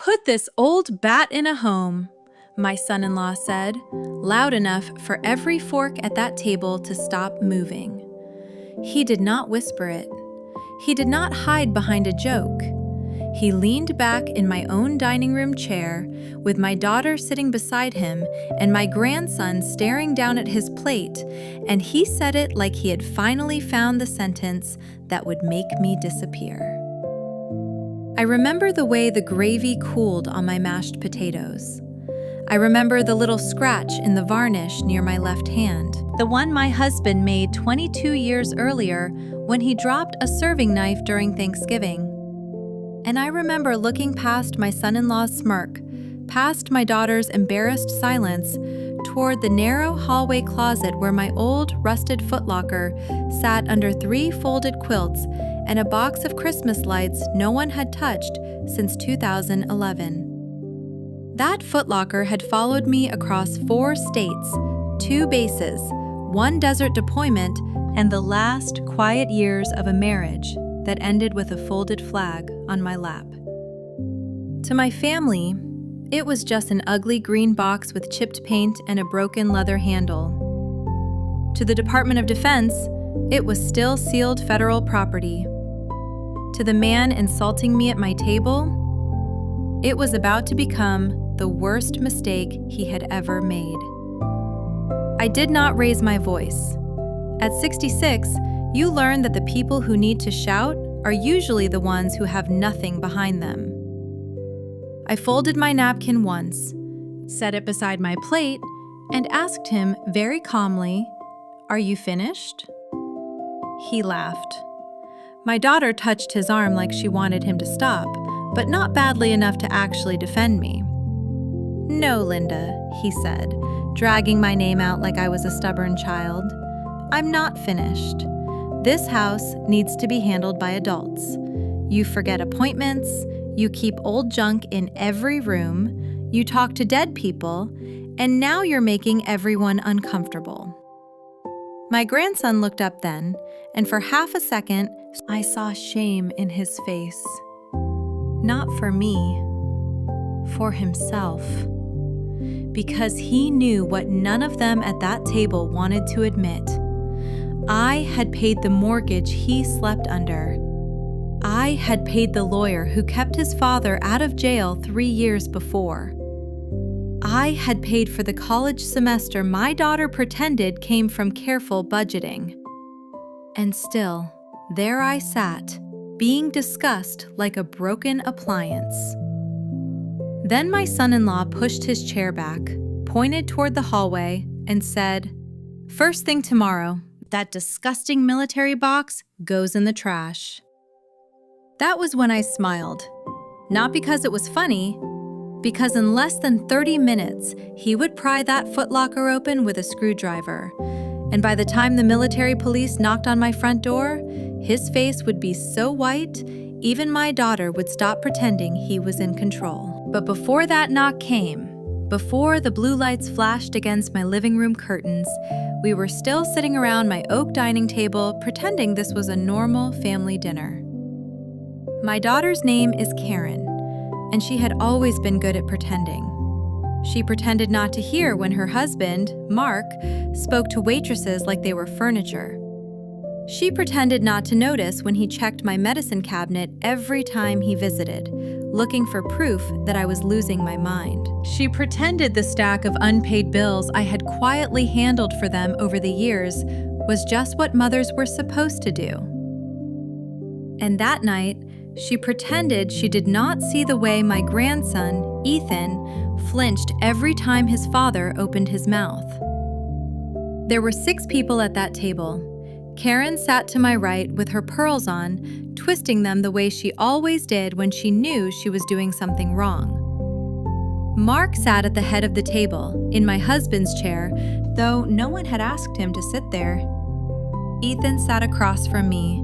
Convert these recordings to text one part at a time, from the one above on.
Put this old bat in a home, my son-in-law said, loud enough for every fork at that table to stop moving. He did not whisper it. He did not hide behind a joke. He leaned back in my own dining room chair, with my daughter sitting beside him and my grandson staring down at his plate, and he said it like he had finally found the sentence that would make me disappear. I remember the way the gravy cooled on my mashed potatoes. I remember the little scratch in the varnish near my left hand, the one my husband made 22 years earlier when he dropped a serving knife during Thanksgiving. And I remember looking past my son-in-law's smirk, past my daughter's embarrassed silence, toward the narrow hallway closet where my old rusted footlocker sat under 3 folded quilts and a box of Christmas lights no one had touched since 2011. That footlocker had followed me across 4 states, 2 bases, 1 desert deployment, and the last quiet years of a marriage that ended with a folded flag on my lap. To my family, it was just an ugly green box with chipped paint and a broken leather handle. To the Department of Defense, it was still sealed federal property. To the man insulting me at my table, it was about to become the worst mistake he had ever made. I did not raise my voice. At 66, you learn that the people who need to shout are usually the ones who have nothing behind them. I folded my napkin once, set it beside my plate, and asked him very calmly, "Are you finished?" He laughed. My daughter touched his arm like she wanted him to stop, but not badly enough to actually defend me. "No, Linda," he said, dragging my name out like I was a stubborn child. "I'm not finished. This house needs to be handled by adults. You forget appointments, you keep old junk in every room, you talk to dead people, and now you're making everyone uncomfortable." My grandson looked up then, and for half a second, I saw shame in his face. Not for me, for himself. Because he knew what none of them at that table wanted to admit. I had paid the mortgage he slept under. I had paid the lawyer who kept his father out of jail 3 years before. I had paid for the college semester my daughter pretended came from careful budgeting. And still, there I sat, being discussed like a broken appliance. Then my son-in-law pushed his chair back, pointed toward the hallway, and said, "First thing tomorrow, that disgusting military box goes in the trash." That was when I smiled. Not because it was funny, because in less than 30 minutes, he would pry that footlocker open with a screwdriver. And by the time the military police knocked on my front door, his face would be so white, even my daughter would stop pretending he was in control. But before that knock came, before the blue lights flashed against my living room curtains, we were still sitting around my oak dining table pretending this was a normal family dinner. My daughter's name is Karen, and she had always been good at pretending. She pretended not to hear when her husband, Mark, spoke to waitresses like they were furniture. She pretended not to notice when he checked my medicine cabinet every time he visited, looking for proof that I was losing my mind. She pretended the stack of unpaid bills I had quietly handled for them over the years was just what mothers were supposed to do. And that night, she pretended she did not see the way my grandson, Ethan, flinched every time his father opened his mouth. There were 6 people at that table. Karen sat to my right with her pearls on, twisting them the way she always did when she knew she was doing something wrong. Mark sat at the head of the table, in my husband's chair, though no one had asked him to sit there. Ethan sat across from me,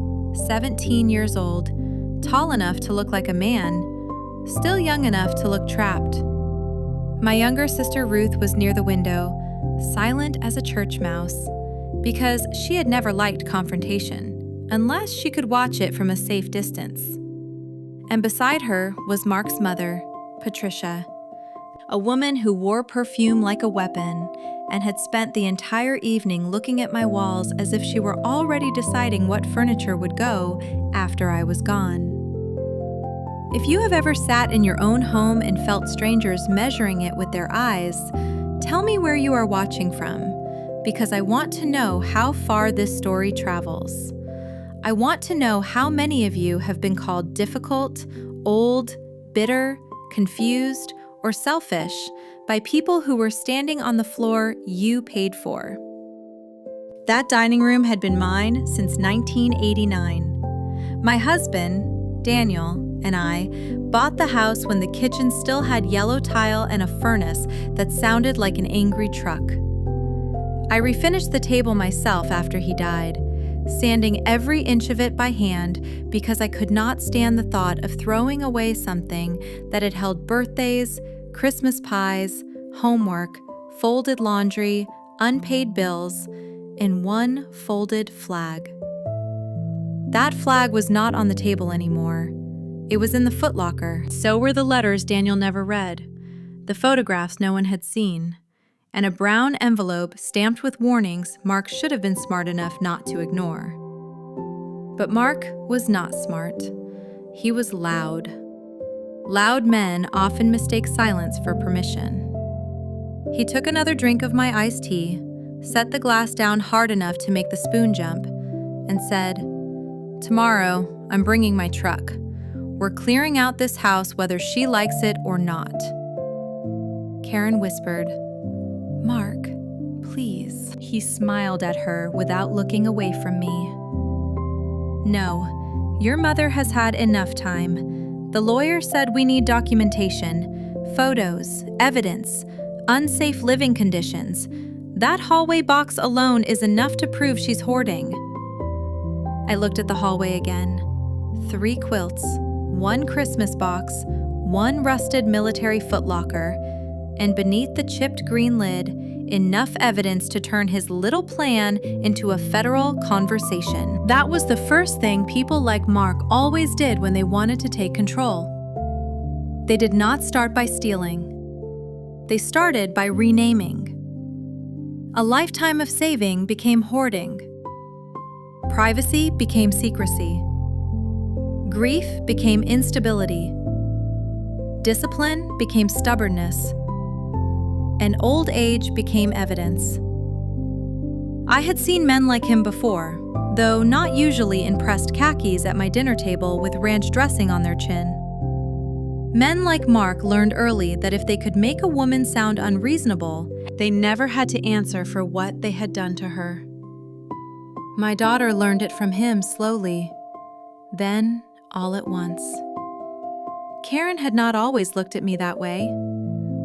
17 years old, tall enough to look like a man, still young enough to look trapped. My younger sister Ruth was near the window, silent as a church mouse, because she had never liked confrontation, unless she could watch it from a safe distance. And beside her was Mark's mother, Patricia, a woman who wore perfume like a weapon and had spent the entire evening looking at my walls as if she were already deciding what furniture would go after I was gone. If you have ever sat in your own home and felt strangers measuring it with their eyes, tell me where you are watching from, because I want to know how far this story travels. I want to know how many of you have been called difficult, old, bitter, confused, or selfish by people who were standing on the floor you paid for. That dining room had been mine since 1989. My husband, Daniel, and I bought the house when the kitchen still had yellow tile and a furnace that sounded like an angry truck. I refinished the table myself after he died, sanding every inch of it by hand because I could not stand the thought of throwing away something that had held birthdays, Christmas pies, homework, folded laundry, unpaid bills, and one folded flag. That flag was not on the table anymore. It was in the footlocker. So were the letters Daniel never read, the photographs no one had seen, and a brown envelope stamped with warnings Mark should have been smart enough not to ignore. But Mark was not smart. He was loud. Loud men often mistake silence for permission. He took another drink of my iced tea, set the glass down hard enough to make the spoon jump, and said, "Tomorrow, I'm bringing my truck. We're clearing out this house whether she likes it or not." Karen whispered, "Mark, please." He smiled at her without looking away from me. "No, your mother has had enough time. The lawyer said we need documentation, photos, evidence, unsafe living conditions. That hallway box alone is enough to prove she's hoarding." I looked at the hallway again. 3 quilts, 1 Christmas box, 1 rusted military footlocker, and beneath the chipped green lid, enough evidence to turn his little plan into a federal conversation. That was the first thing people like Mark always did when they wanted to take control. They did not start by stealing. They started by renaming. A lifetime of saving became hoarding. Privacy became secrecy. Grief became instability. Discipline became stubbornness. And old age became evidence. I had seen men like him before, though not usually in pressed khakis at my dinner table with ranch dressing on their chin. Men like Mark learned early that if they could make a woman sound unreasonable, they never had to answer for what they had done to her. My daughter learned it from him slowly, then all at once. Karen had not always looked at me that way.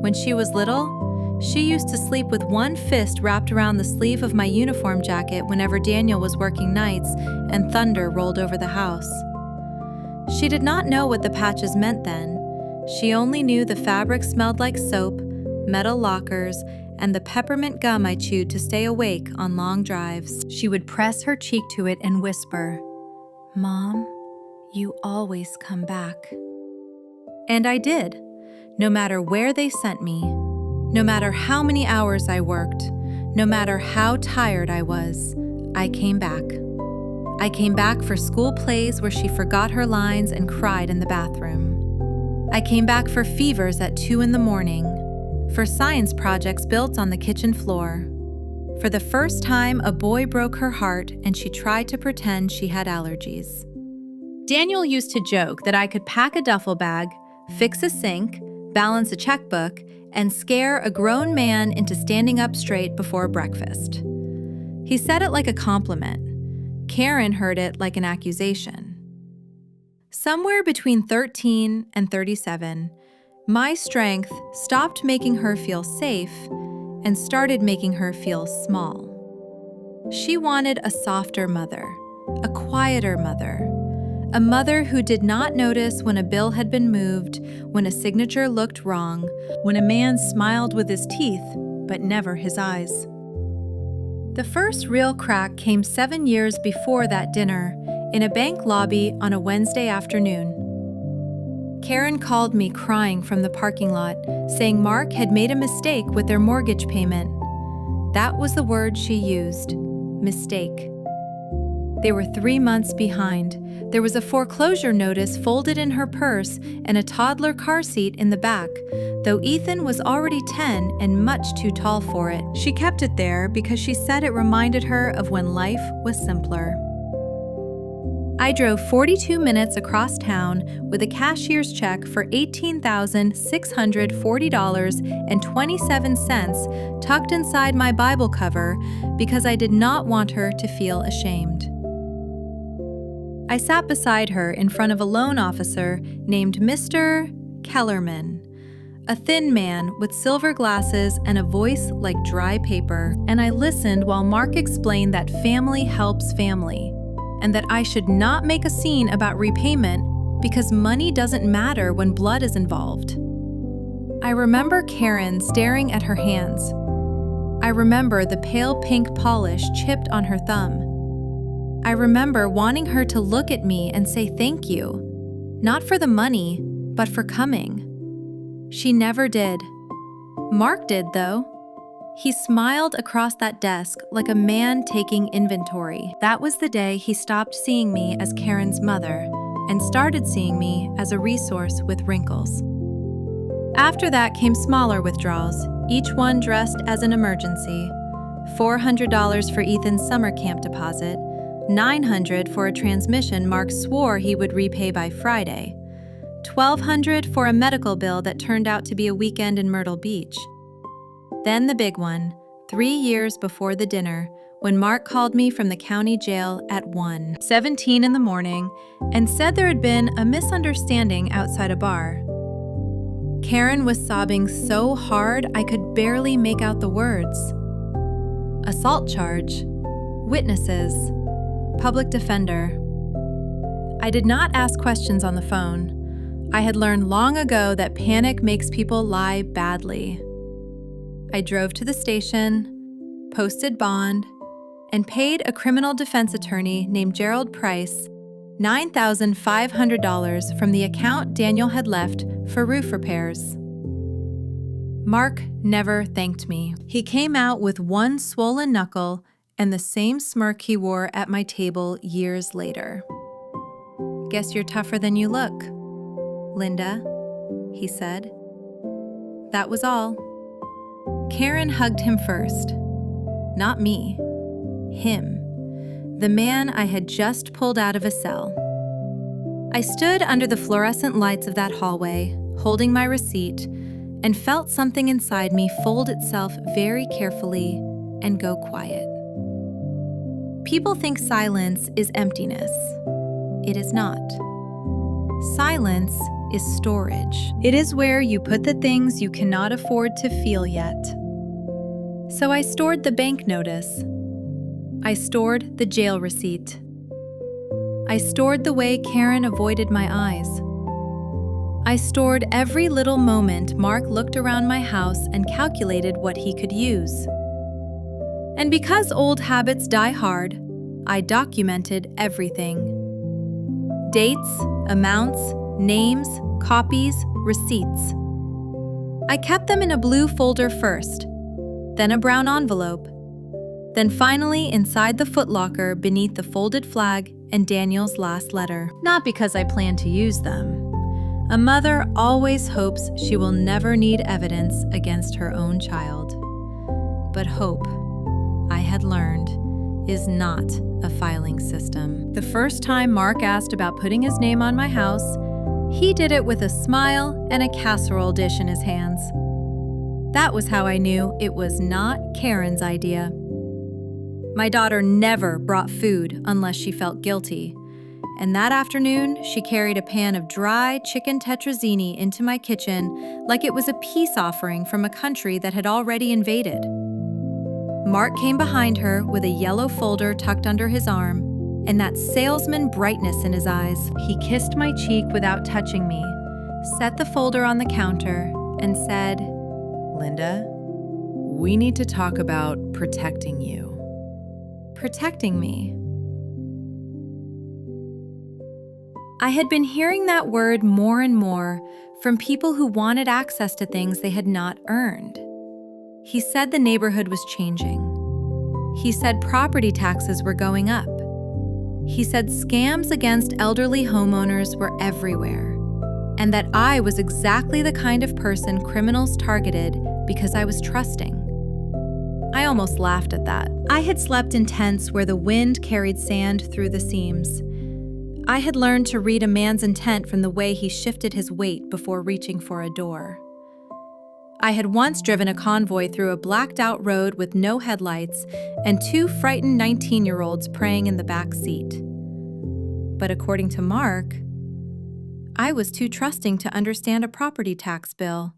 When she was little, she used to sleep with one fist wrapped around the sleeve of my uniform jacket whenever Daniel was working nights and thunder rolled over the house. She did not know what the patches meant then. She only knew the fabric smelled like soap, metal lockers, and the peppermint gum I chewed to stay awake on long drives. She would press her cheek to it and whisper, "Mom, you always come back." And I did, no matter where they sent me. No matter how many hours I worked, no matter how tired I was, I came back. I came back for school plays where she forgot her lines and cried in the bathroom. I came back for fevers at 2 a.m, for science projects built on the kitchen floor. For the first time, a boy broke her heart and she tried to pretend she had allergies. Daniel used to joke that I could pack a duffel bag, fix a sink, balance a checkbook, and scare a grown man into standing up straight before breakfast. He said it like a compliment. Karen heard it like an accusation. Somewhere between 13 and 37, my strength stopped making her feel safe and started making her feel small. She wanted a softer mother, a quieter mother, a mother who did not notice when a bill had been moved, when a signature looked wrong, when a man smiled with his teeth, but never his eyes. The first real crack came 7 years before that dinner, in a bank lobby on a Wednesday afternoon. Karen called me crying from the parking lot, saying Mark had made a mistake with their mortgage payment. That was the word she used, mistake. They were 3 months behind. There was a foreclosure notice folded in her purse and a toddler car seat in the back, though Ethan was already 10 and much too tall for it. She kept it there because she said it reminded her of when life was simpler. I drove 42 minutes across town with a cashier's check for $18,640.27 tucked inside my Bible cover because I did not want her to feel ashamed. I sat beside her in front of a loan officer named Mr. Kellerman, a thin man with silver glasses and a voice like dry paper, and I listened while Mark explained that family helps family, and that I should not make a scene about repayment because money doesn't matter when blood is involved. I remember Karen staring at her hands. I remember the pale pink polish chipped on her thumb. I remember wanting her to look at me and say thank you, not for the money, but for coming. She never did. Mark did, though. He smiled across that desk like a man taking inventory. That was the day he stopped seeing me as Karen's mother and started seeing me as a resource with wrinkles. After that came smaller withdrawals, each one dressed as an emergency. $400 for Ethan's summer camp deposit, $900 for a transmission Mark swore he would repay by Friday, $1,200 for a medical bill that turned out to be a weekend in Myrtle Beach. Then the big one, 3 years before the dinner, when Mark called me from the county jail at 1:17 in the morning and said there had been a misunderstanding outside a bar. Karen was sobbing so hard I could barely make out the words. Assault charge, witnesses, public defender. I did not ask questions on the phone. I had learned long ago that panic makes people lie badly. I drove to the station, posted bond, and paid a criminal defense attorney named Gerald Price $9,500 from the account Daniel had left for roof repairs. Mark never thanked me. He came out with one swollen knuckle and the same smirk he wore at my table years later. "Guess you're tougher than you look, Linda," he said. That was all. Karen hugged him first. Not me. Him. The man I had just pulled out of a cell. I stood under the fluorescent lights of that hallway, holding my receipt, and felt something inside me fold itself very carefully and go quiet. People think silence is emptiness. It is not. Silence is storage. It is where you put the things you cannot afford to feel yet. So I stored the bank notice. I stored the jail receipt. I stored the way Karen avoided my eyes. I stored every little moment Mark looked around my house and calculated what he could use. And because old habits die hard, I documented everything. Dates, amounts, names, copies, receipts. I kept them in a blue folder first, then a brown envelope, then finally inside the footlocker beneath the folded flag and Daniel's last letter. Not because I plan to use them. A mother always hopes she will never need evidence against her own child. But hope, I had learned, is not a filing system. The first time Mark asked about putting his name on my house, he did it with a smile and a casserole dish in his hands. That was how I knew it was not Karen's idea. My daughter never brought food unless she felt guilty, and that afternoon she carried a pan of dry chicken tetrazzini into my kitchen like it was a peace offering from a country that had already invaded. Mark came behind her with a yellow folder tucked under his arm and that salesman brightness in his eyes. He kissed my cheek without touching me, set the folder on the counter, and said, "Linda, we need to talk about protecting you." "Protecting me?" I had been hearing that word more and more from people who wanted access to things they had not earned. He said the neighborhood was changing. He said property taxes were going up. He said scams against elderly homeowners were everywhere, and that I was exactly the kind of person criminals targeted because I was trusting. I almost laughed at that. I had slept in tents where the wind carried sand through the seams. I had learned to read a man's intent from the way he shifted his weight before reaching for a door. I had once driven a convoy through a blacked-out road with no headlights and 2 frightened 19-year-olds praying in the back seat. But according to Mark, I was too trusting to understand a property tax bill.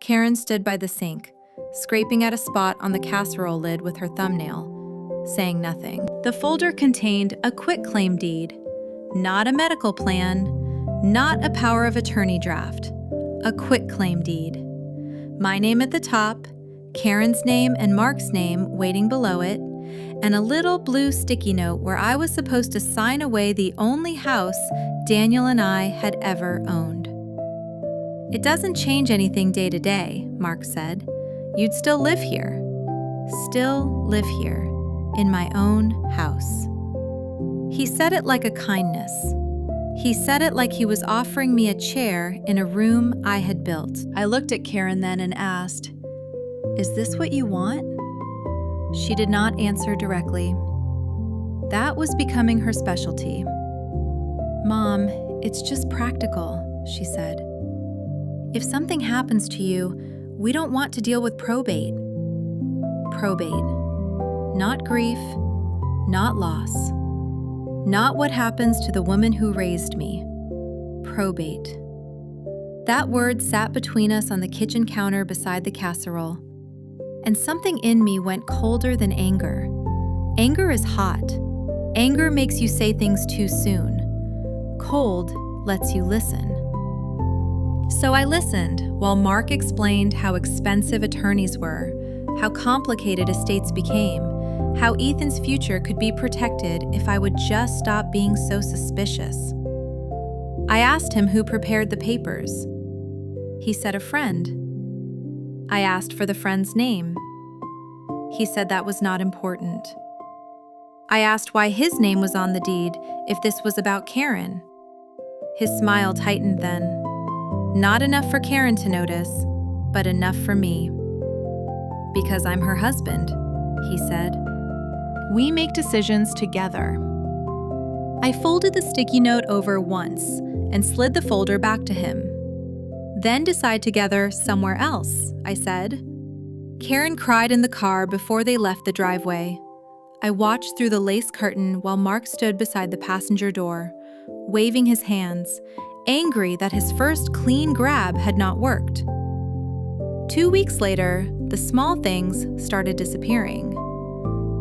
Karen stood by the sink, scraping at a spot on the casserole lid with her thumbnail, saying nothing. The folder contained a quitclaim deed, not a medical plan, not a power of attorney draft, a quitclaim deed. My name at the top, Karen's name and Mark's name waiting below it, and a little blue sticky note where I was supposed to sign away the only house Daniel and I had ever owned. It doesn't change anything day to day, Mark said. You'd still live here. Still live here, in my own house. He said it like a kindness. He said it like he was offering me a chair in a room I had built. I looked at Karen then and asked, "Is this what you want?" She did not answer directly. That was becoming her specialty. "Mom, it's just practical," she said. "If something happens to you, we don't want to deal with probate." Probate. Not grief, not loss. Not what happens to the woman who raised me. Probate. That word sat between us on the kitchen counter beside the casserole, and something in me went colder than anger. Anger is hot. Anger makes you say things too soon. Cold lets you listen. So I listened while Mark explained how expensive attorneys were, how complicated estates became, how Ethan's future could be protected if I would just stop being so suspicious. I asked him who prepared the papers. He said a friend. I asked for the friend's name. He said that was not important. I asked why his name was on the deed if this was about Karen. His smile tightened then. Not enough for Karen to notice, but enough for me. Because I'm her husband, he said. We make decisions together. I folded the sticky note over once and slid the folder back to him. Then decide together somewhere else, I said. Karen cried in the car before they left the driveway. I watched through the lace curtain while Mark stood beside the passenger door, waving his hands, angry that his first clean grab had not worked. 2 weeks later, the small things started disappearing.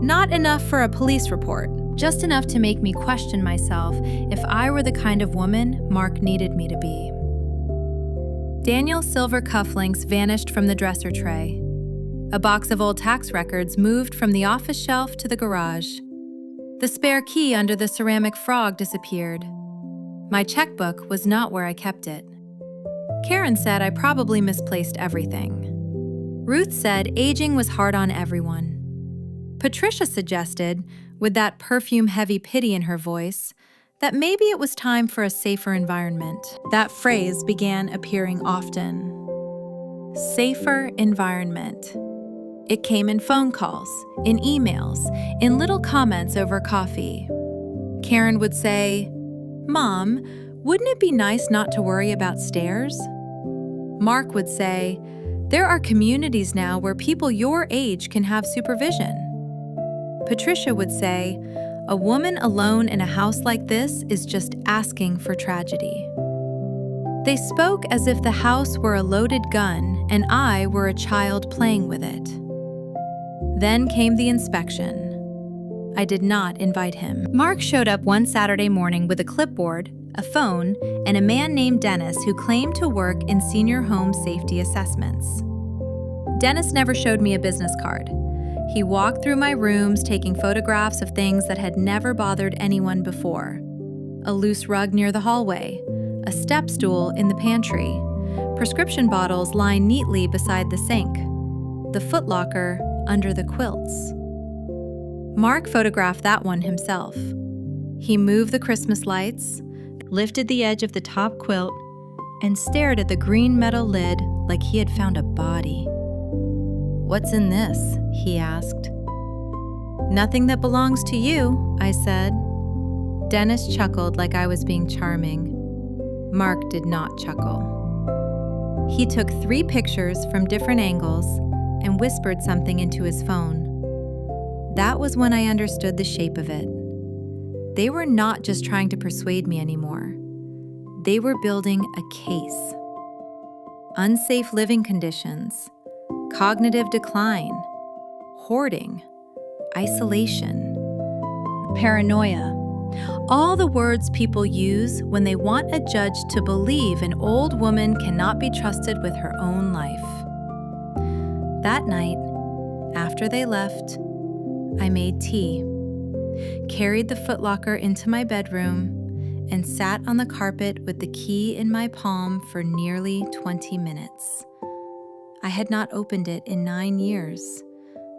Not enough for a police report, just enough to make me question myself if I were the kind of woman Mark needed me to be. Daniel's silver cufflinks vanished from the dresser tray. A box of old tax records moved from the office shelf to the garage. The spare key under the ceramic frog disappeared. My checkbook was not where I kept it. Karen said I probably misplaced everything. Ruth said aging was hard on everyone. Patricia suggested, with that perfume-heavy pity in her voice, that maybe it was time for a safer environment. That phrase began appearing often. Safer environment. It came in phone calls, in emails, in little comments over coffee. Karen would say, "Mom, wouldn't it be nice not to worry about stairs?" Mark would say, "There are communities now where people your age can have supervision." Patricia would say, "A woman alone in a house like this is just asking for tragedy." They spoke as if the house were a loaded gun and I were a child playing with it. Then came the inspection. I did not invite him. Mark showed up one Saturday morning with a clipboard, a phone, and a man named Dennis who claimed to work in senior home safety assessments. Dennis never showed me a business card. He walked through my rooms taking photographs of things that had never bothered anyone before. a loose rug near the hallway, a step stool in the pantry, prescription bottles lying neatly beside the sink, the footlocker under the quilts. Mark photographed that one himself. He moved the Christmas lights, lifted the edge of the top quilt, and stared at the green metal lid like he had found a body. "What's in this?" he asked. "Nothing that belongs to you," I said. Dennis chuckled like I was being charming. Mark did not chuckle. He took 3 pictures from different angles and whispered something into his phone. That was when I understood the shape of it. They were not just trying to persuade me anymore. They were building a case. Unsafe living conditions, cognitive decline, hoarding, isolation, paranoia. All the words people use when they want a judge to believe an old woman cannot be trusted with her own life. That night, after they left, I made tea, carried the footlocker into my bedroom, and sat on the carpet with the key in my palm for nearly 20 minutes. I had not opened it in 9 years,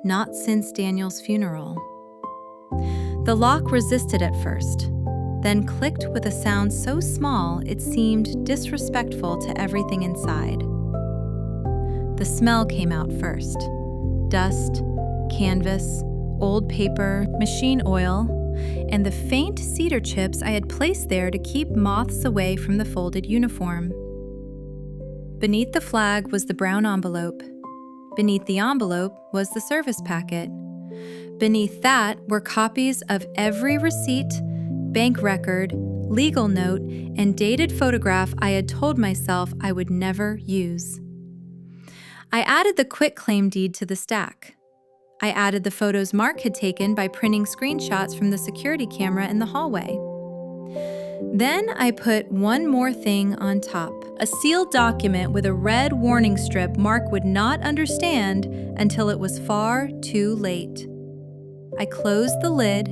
not since Daniel's funeral. The lock resisted at first, then clicked with a sound so small it seemed disrespectful to everything inside. The smell came out first: dust, canvas, old paper, machine oil, and the faint cedar chips I had placed there to keep moths away from the folded uniform. Beneath the flag was the brown envelope. Beneath the envelope was the service packet. Beneath that were copies of every receipt, bank record, legal note, and dated photograph I had told myself I would never use. I added the quitclaim deed to the stack. I added the photos Mark had taken by printing screenshots from the security camera in the hallway. Then I put one more thing on top, a sealed document with a red warning strip Mark would not understand until it was far too late. I closed the lid,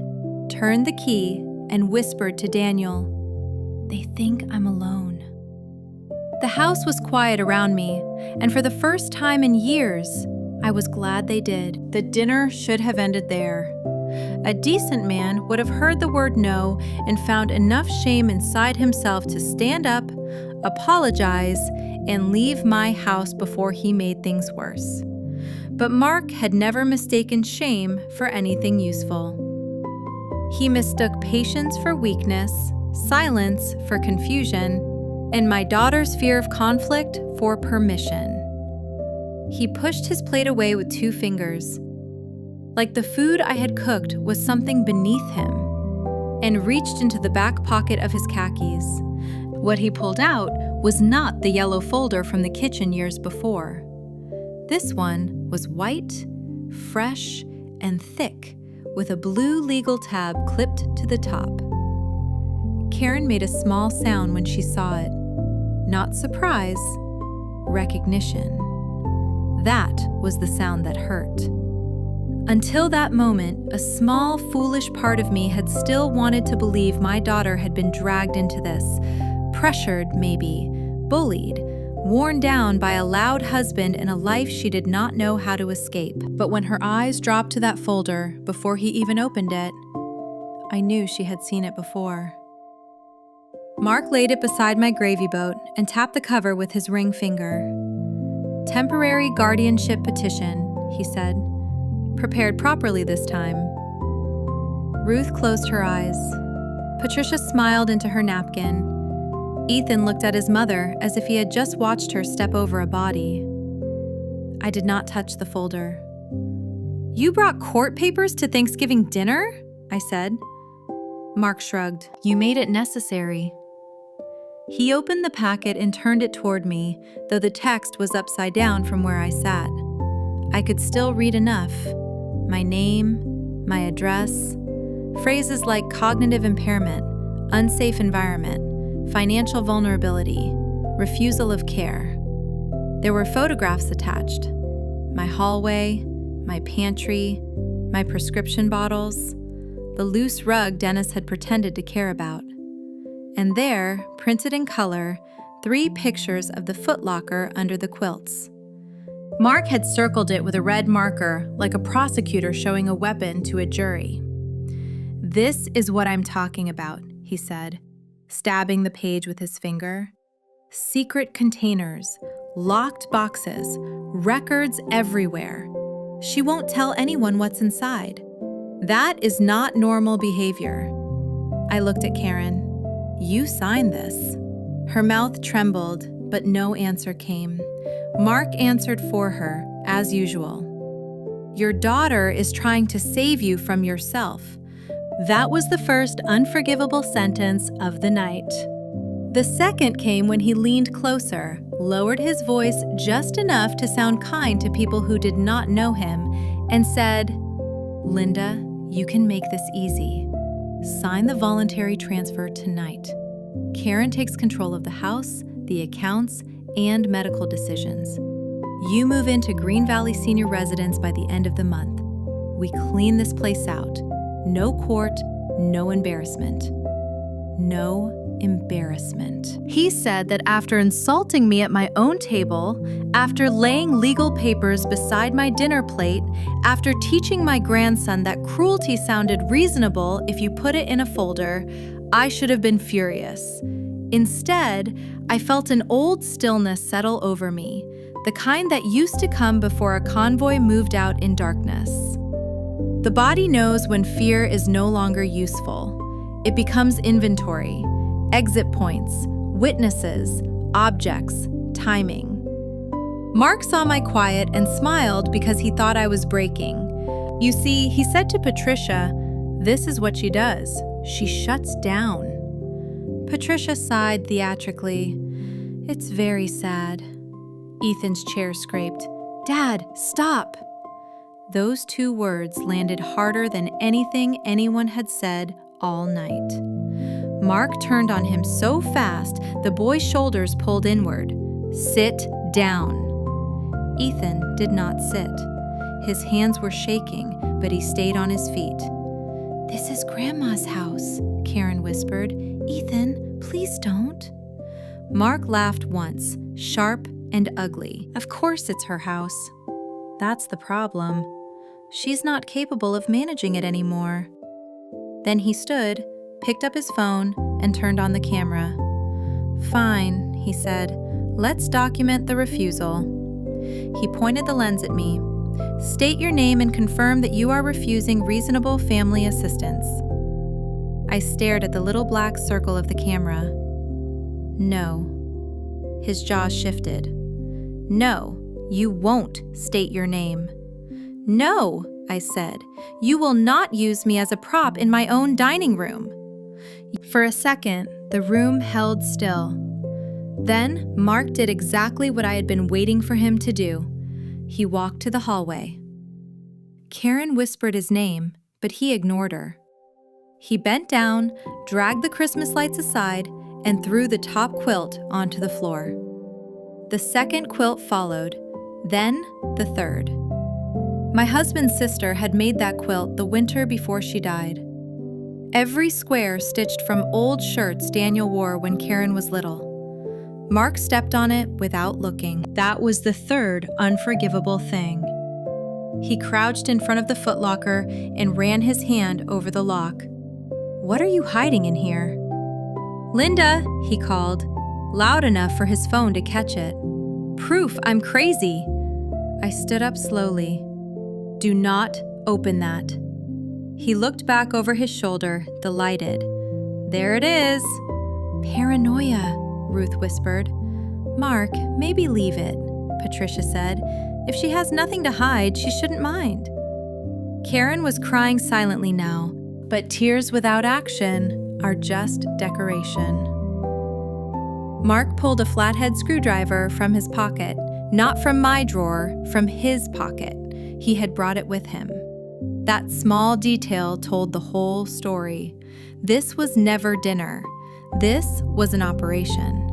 turned the key, and whispered to Daniel, "They think I'm alone." The house was quiet around me, and for the first time in years, I was glad they did. The dinner should have ended there. A decent man would have heard the word no and found enough shame inside himself to stand up, apologize, and leave my house before he made things worse. But Mark had never mistaken shame for anything useful. He mistook patience for weakness, silence for confusion, and my daughter's fear of conflict for permission. He pushed his plate away with 2 fingers, like the food I had cooked was something beneath him, and reached into the back pocket of his khakis. What he pulled out was not the yellow folder from the kitchen years before. This one was white, fresh, and thick, with a blue legal tab clipped to the top. Karen made a small sound when she saw it. Not surprise, recognition. That was the sound that hurt. Until that moment, a small, foolish part of me had still wanted to believe my daughter had been dragged into this, pressured maybe, bullied, worn down by a loud husband in a life she did not know how to escape. But when her eyes dropped to that folder before he even opened it, I knew she had seen it before. Mark laid it beside my gravy boat and tapped the cover with his ring finger. "Temporary guardianship petition," he said. "Prepared properly this time." Ruth closed her eyes. Patricia smiled into her napkin. Ethan looked at his mother as if he had just watched her step over a body. I did not touch the folder. "You brought court papers to Thanksgiving dinner?" I said. Mark shrugged. "You made it necessary." He opened the packet and turned it toward me, though the text was upside down from where I sat. I could still read enough. My name, my address, phrases like cognitive impairment, unsafe environment, financial vulnerability, refusal of care. There were photographs attached. My hallway, my pantry, my prescription bottles, the loose rug Dennis had pretended to care about. and there, printed in color, 3 pictures of the footlocker under the quilts. Mark had circled it with a red marker, like a prosecutor showing a weapon to a jury. "This is what I'm talking about," he said, stabbing the page with his finger. "Secret containers, locked boxes, records everywhere. She won't tell anyone what's inside. That is not normal behavior." I looked at Karen. "You signed this." Her mouth trembled, but no answer came. Mark answered for her, as usual. "Your daughter is trying to save you from yourself." That was the first unforgivable sentence of the night. The second came when he leaned closer, lowered his voice just enough to sound kind to people who did not know him, and said, "Linda, you can make this easy. Sign the voluntary transfer tonight. Karen takes control of the house, the accounts, and medical decisions. You move into Green Valley Senior Residence by the end of the month. We clean this place out. No court, no embarrassment. No embarrassment." He said that after insulting me at my own table, after laying legal papers beside my dinner plate, after teaching my grandson that cruelty sounded reasonable if you put it in a folder, I should have been furious. Instead, I felt an old stillness settle over me, the kind that used to come before a convoy moved out in darkness. The body knows when fear is no longer useful. It becomes inventory, exit points, witnesses, objects, timing. Mark saw my quiet and smiled because he thought I was breaking. You see, he said to Patricia, "This is what she does. She shuts down." Patricia sighed theatrically. "It's very sad." Ethan's chair scraped. "Dad, stop!" Those 2 words landed harder than anything anyone had said all night. Mark turned on him so fast, the boy's shoulders pulled inward. "Sit down." Ethan did not sit. His hands were shaking, but he stayed on his feet. "This is Grandma's house," Karen whispered. "Ethan, please don't." Mark laughed once, sharp and ugly. "Of course it's her house. That's the problem. She's not capable of managing it anymore." Then he stood, picked up his phone, and turned on the camera. "Fine," he said. "Let's document the refusal." He pointed the lens at me. "State your name and confirm that you are refusing reasonable family assistance." I stared at the little black circle of the camera. "No." His jaw shifted. "No, you won't state your name." "No," I said. "You will not use me as a prop in my own dining room." For a second, the room held still. Then, Mark did exactly what I had been waiting for him to do. He walked to the hallway. Karen whispered his name, but he ignored her. He bent down, dragged the Christmas lights aside, and threw the top quilt onto the floor. The second quilt followed, then the third. My husband's sister had made that quilt the winter before she died. Every square stitched from old shirts Daniel wore when Karen was little. Mark stepped on it without looking. That was the third unforgivable thing. He crouched in front of the footlocker and ran his hand over the lock. "What are you hiding in here?" "Linda," he called, loud enough for his phone to catch it. "Proof I'm crazy." I stood up slowly. "Do not open that." He looked back over his shoulder, delighted. "There it is." "Paranoia," Ruth whispered. "Mark, maybe leave it," Patricia said. "If she has nothing to hide, she shouldn't mind." Karen was crying silently now, but tears without action are just decoration. Mark pulled a flathead screwdriver from his pocket, not from my drawer, from his pocket. He had brought it with him. That small detail told the whole story. This was never dinner. This was an operation.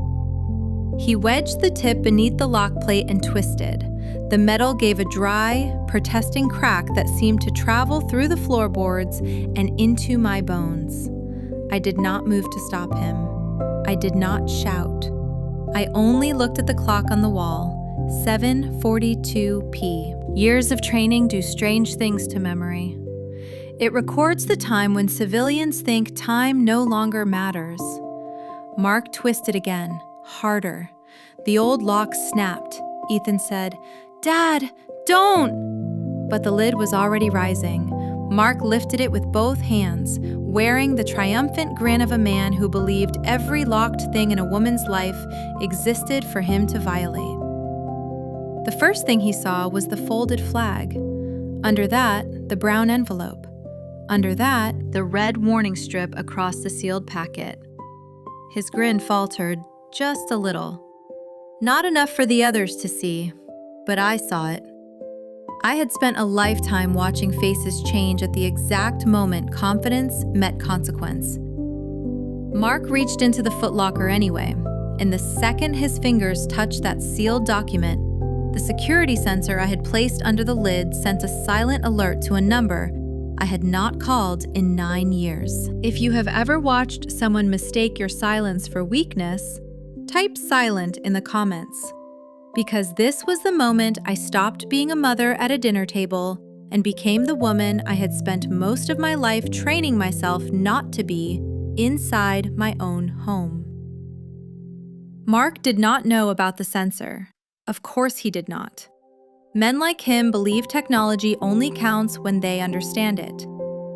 He wedged the tip beneath the lock plate and twisted. The metal gave a dry, protesting crack that seemed to travel through the floorboards and into my bones. I did not move to stop him. I did not shout. I only looked at the clock on the wall, 7:42 p. Years of training do strange things to memory. It records the time when civilians think time no longer matters. Mark twisted again, harder. The old lock snapped. Ethan said, "Dad, don't!" But the lid was already rising. Mark lifted it with both hands, wearing the triumphant grin of a man who believed every locked thing in a woman's life existed for him to violate. The first thing he saw was the folded flag. Under that, the brown envelope. Under that, the red warning strip across the sealed packet. His grin faltered just a little. Not enough for the others to see, but I saw it. I had spent a lifetime watching faces change at the exact moment confidence met consequence. Mark reached into the footlocker anyway, and the second his fingers touched that sealed document, the security sensor I had placed under the lid sent a silent alert to a number I had not called in 9 years. If you have ever watched someone mistake your silence for weakness, type silent in the comments. Because this was the moment I stopped being a mother at a dinner table and became the woman I had spent most of my life training myself not to be inside my own home. Mark did not know about the sensor. Of course he did not. Men like him believe technology only counts when they understand it.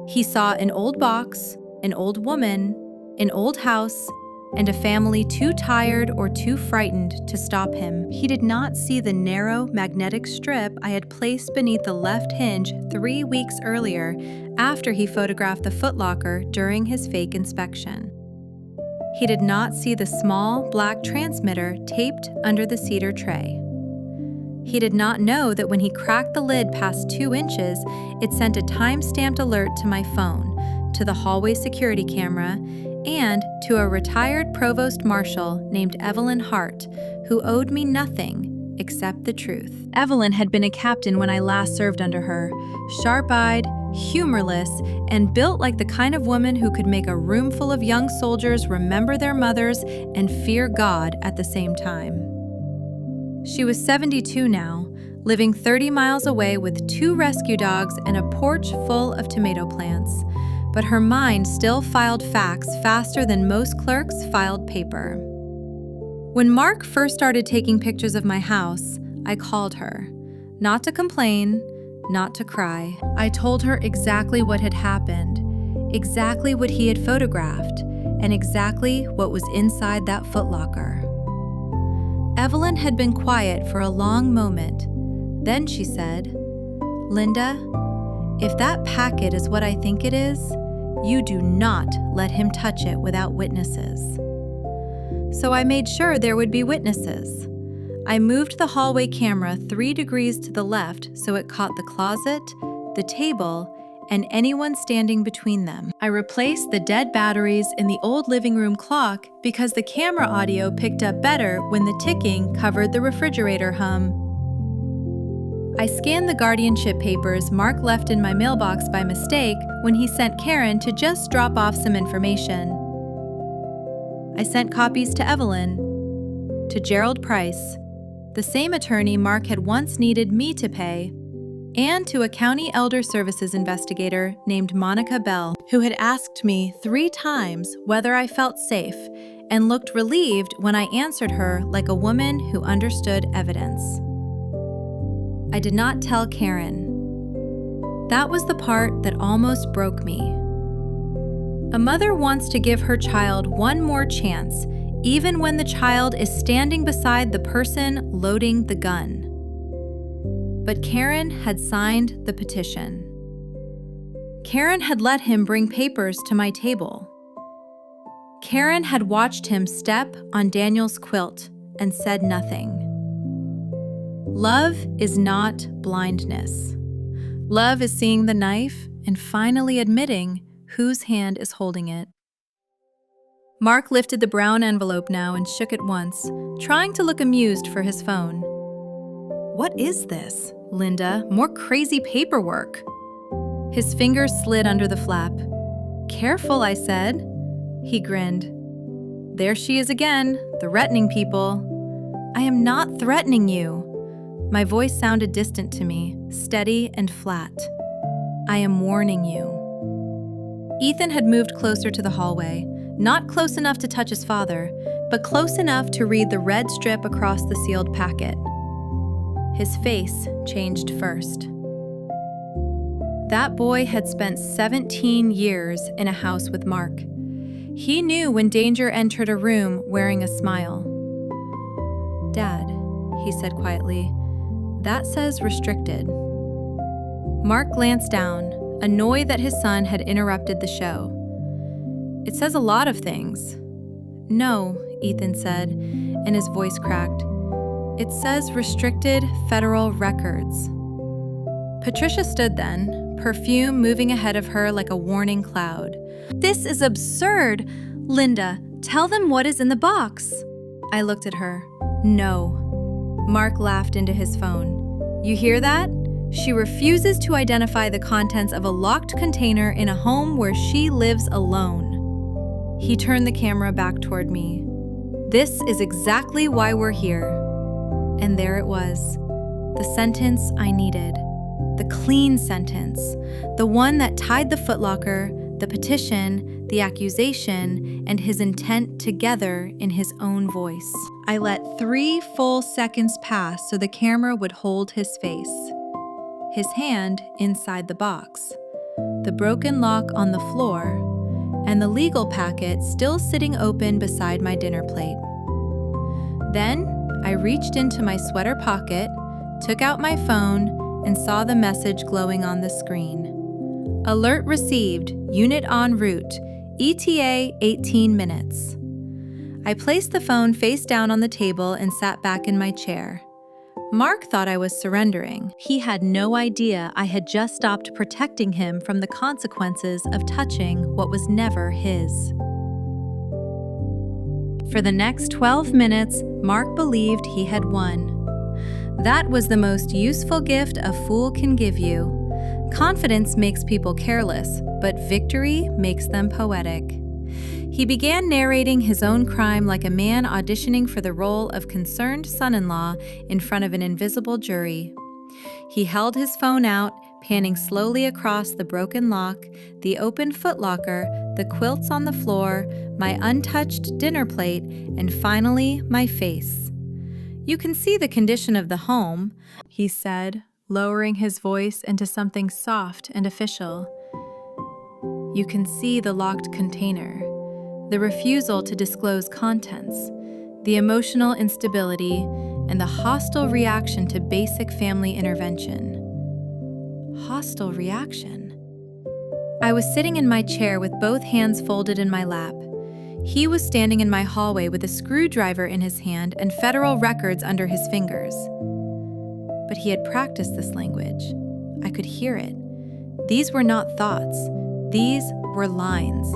He saw an old box, an old woman, an old house, and a family too tired or too frightened to stop him. He did not see the narrow magnetic strip I had placed beneath the left hinge 3 weeks earlier after he photographed the footlocker during his fake inspection. He did not see the small black transmitter taped under the cedar tray. He did not know that when he cracked the lid past 2 inches, it sent a time-stamped alert to my phone, to the hallway security camera, and to a retired provost marshal named Evelyn Hart, who owed me nothing except the truth. Evelyn had been a captain when I last served under her, sharp-eyed, humorless, and built like the kind of woman who could make a room full of young soldiers remember their mothers and fear God at the same time. She was 72 now, living 30 miles away with 2 rescue dogs and a porch full of tomato plants. But her mind still filed facts faster than most clerks filed paper. When Mark first started taking pictures of my house, I called her. Not to complain, not to cry. I told her exactly what had happened, exactly what he had photographed, and exactly what was inside that footlocker. Evelyn had been quiet for a long moment. Then she said, "Linda, if that packet is what I think it is, you do not let him touch it without witnesses." So I made sure there would be witnesses. I moved the hallway camera 3 degrees to the left so it caught the closet, the table, and anyone standing between them. I replaced the dead batteries in the old living room clock because the camera audio picked up better when the ticking covered the refrigerator hum. I scanned the guardianship papers Mark left in my mailbox by mistake when he sent Karen to just drop off some information. I sent copies to Evelyn, to Gerald Price, the same attorney Mark had once needed me to pay, and to a county elder services investigator named Monica Bell, who had asked me 3 times whether I felt safe and looked relieved when I answered her like a woman who understood evidence. I did not tell Karen. That was the part that almost broke me. A mother wants to give her child one more chance, even when the child is standing beside the person loading the gun. But Karen had signed the petition. Karen had let him bring papers to my table. Karen had watched him step on Daniel's quilt and said nothing. Love is not blindness. Love is seeing the knife and finally admitting whose hand is holding it. Mark lifted the brown envelope now and shook it once, trying to look amused for his phone. "What is this, Linda? More crazy paperwork." His fingers slid under the flap. "Careful," I said. He grinned. There she is again, threatening people. I am not threatening you. My voice sounded distant to me, steady and flat. I am warning you. Ethan had moved closer to the hallway, not close enough to touch his father, but close enough to read the red strip across the sealed packet. His face changed first. That boy had spent 17 years in a house with Mark. He knew when danger entered a room wearing a smile. "Dad," he said quietly, "that says restricted." Mark glanced down, annoyed that his son had interrupted the show. "It says a lot of things." "No," Ethan said, and his voice cracked. "It says restricted federal records." Patricia stood then, perfume moving ahead of her like a warning cloud. "This is absurd! Linda, tell them what is in the box." I looked at her. "No." Mark laughed into his phone. "You hear that? She refuses to identify the contents of a locked container in a home where she lives alone." He turned the camera back toward me. "This is exactly why we're here." And there it was, the sentence I needed. The clean sentence, the one that tied the footlocker, the petition, the accusation, and his intent together in his own voice. I let 3 full seconds pass so the camera would hold his face. His hand inside the box, the broken lock on the floor, and the legal packet still sitting open beside my dinner plate. Then I reached into my sweater pocket, took out my phone, and saw the message glowing on the screen. "Alert received, unit en route, ETA 18 minutes." I placed the phone face down on the table and sat back in my chair. Mark thought I was surrendering. He had no idea I had just stopped protecting him from the consequences of touching what was never his. For the next 12 minutes, Mark believed he had won. That was the most useful gift a fool can give you. Confidence makes people careless, but victory makes them poetic. He began narrating his own crime like a man auditioning for the role of concerned son-in-law in front of an invisible jury. He held his phone out, panning slowly across the broken lock, the open footlocker, the quilts on the floor, my untouched dinner plate, and finally, my face. "You can see the condition of the home," he said, lowering his voice into something soft and official. "You can see the locked container, the refusal to disclose contents, the emotional instability, and the hostile reaction to basic family intervention." Hostile reaction? I was sitting in my chair with both hands folded in my lap. He was standing in my hallway with a screwdriver in his hand and federal records under his fingers. But he had practiced this language. I could hear it. These were not thoughts. These were lines,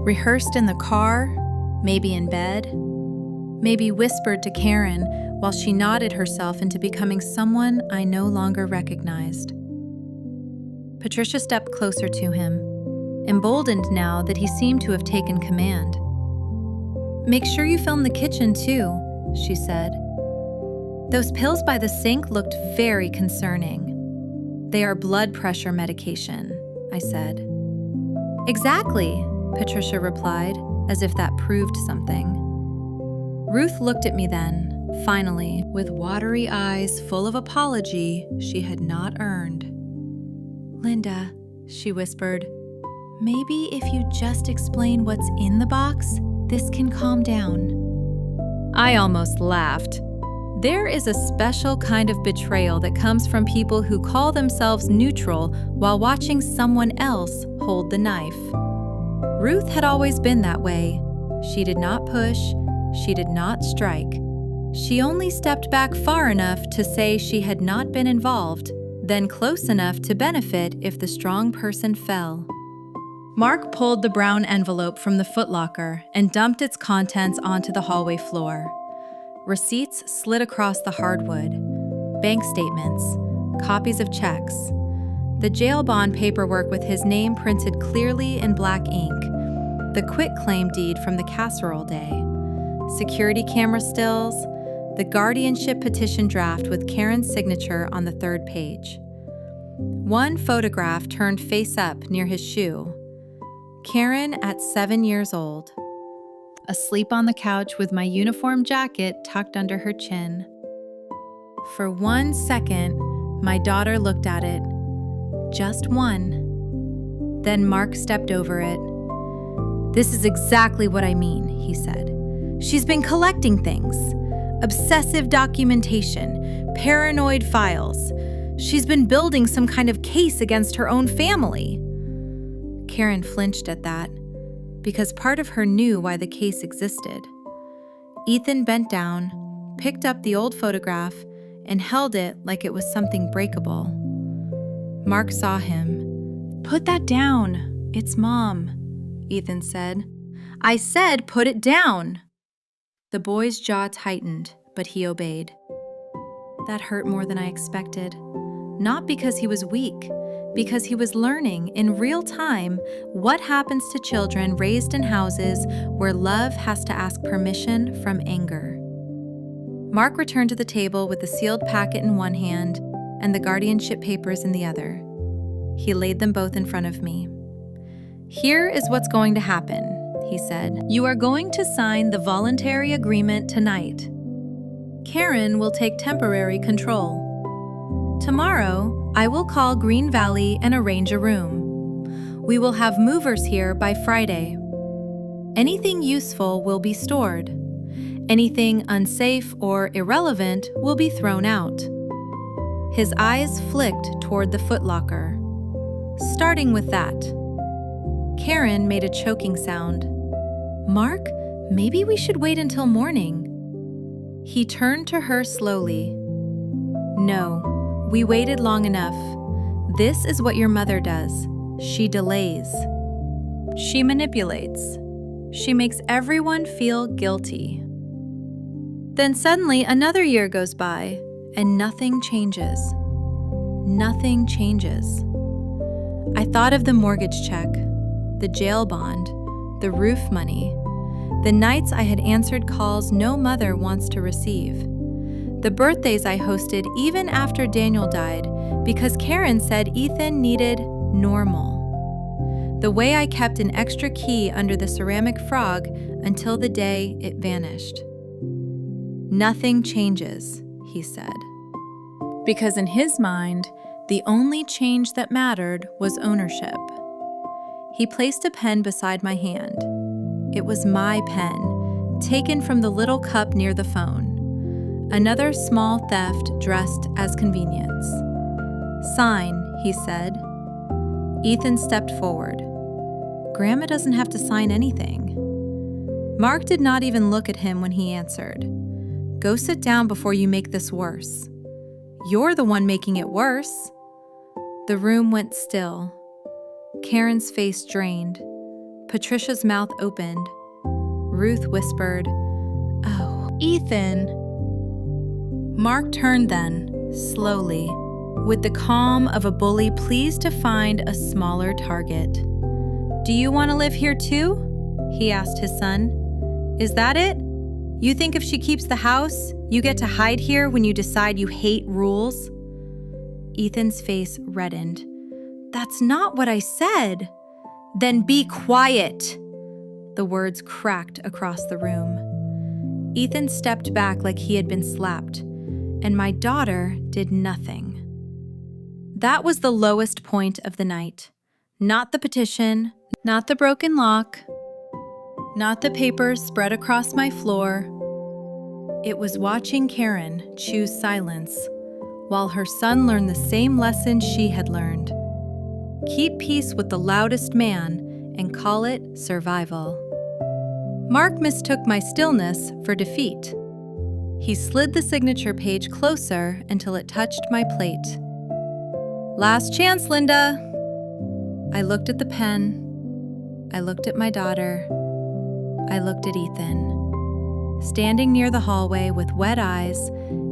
rehearsed in the car, maybe in bed, maybe whispered to Karen while she nodded herself into becoming someone I no longer recognized. Patricia stepped closer to him, emboldened now that he seemed to have taken command. "Make sure you film the kitchen too," she said. "Those pills by the sink looked very concerning." "They are blood pressure medication," I said. "Exactly," Patricia replied, as if that proved something. Ruth looked at me then, finally, with watery eyes full of apology she had not earned. "Linda," she whispered, "maybe if you just explain what's in the box, this can calm down." I almost laughed. There is a special kind of betrayal that comes from people who call themselves neutral while watching someone else hold the knife. Ruth had always been that way. She did not push, she did not strike. She only stepped back far enough to say she had not been involved, then close enough to benefit if the strong person fell. Mark pulled the brown envelope from the footlocker and dumped its contents onto the hallway floor. Receipts slid across the hardwood. Bank statements, copies of checks. The jail bond paperwork with his name printed clearly in black ink. The quitclaim deed from the casserole day. security camera stills, the guardianship petition draft with Karen's signature on the third page. One photograph turned face up near his shoe. Karen at 7 years old, asleep on the couch with my uniform jacket tucked under her chin. For 1 second, my daughter looked at it. Just one. Then Mark stepped over it. "This is exactly what I mean," he said. "She's been collecting things. Obsessive documentation, paranoid files. She's been building some kind of case against her own family." Karen flinched at that, because part of her knew why the case existed. Ethan bent down, picked up the old photograph, and held it like it was something breakable. Mark saw him. "Put that down. It's Mom," Ethan said. "I said put it down." The boy's jaw tightened, but he obeyed. That hurt more than I expected. Not because he was weak, because he was learning in real time what happens to children raised in houses where love has to ask permission from anger. Mark returned to the table with the sealed packet in one hand and the guardianship papers in the other. He laid them both in front of me. "Here is what's going to happen," he said. "You are going to sign the voluntary agreement tonight. Karen will take temporary control. Tomorrow, I will call Green Valley and arrange a room. We will have movers here by Friday. Anything useful will be stored. Anything unsafe or irrelevant will be thrown out." His eyes flicked toward the footlocker. "Starting with that." Karen made a choking sound. "Mark, maybe we should wait until morning." He turned to her slowly. "No, we waited long enough. This is what your mother does. She delays. She manipulates. She makes everyone feel guilty." Then suddenly another year goes by, and nothing changes. Nothing changes. I thought of the mortgage check, the jail bond, the roof money, the nights I had answered calls no mother wants to receive, the birthdays I hosted even after Daniel died because Karen said Ethan needed normal, the way I kept an extra key under the ceramic frog until the day it vanished. "Nothing changes," he said. Because in his mind, the only change that mattered was ownership. He placed a pen beside my hand. It was my pen, taken from the little cup near the phone. Another small theft dressed as convenience. "Sign," he said. Ethan stepped forward. "Grandma doesn't have to sign anything." Mark did not even look at him when he answered. "Go sit down before you make this worse." "You're the one making it worse." The room went still. Karen's face drained. Patricia's mouth opened. Ruth whispered, "Oh, Ethan." Mark turned then, slowly, with the calm of a bully pleased to find a smaller target. "Do you want to live here too?" he asked his son. "Is that it? You think if she keeps the house, you get to hide here when you decide you hate rules?" Ethan's face reddened. "That's not what I said." "Then be quiet!" The words cracked across the room. Ethan stepped back like he had been slapped, and my daughter did nothing. That was the lowest point of the night. Not the petition, not the broken lock, not the papers spread across my floor. It was watching Karen choose silence, while her son learned the same lesson she had learned. Keep peace with the loudest man and call it survival. Mark mistook my stillness for defeat. He slid the signature page closer until it touched my plate. "Last chance, Linda." I looked at the pen. I looked at my daughter. I looked at Ethan, standing near the hallway with wet eyes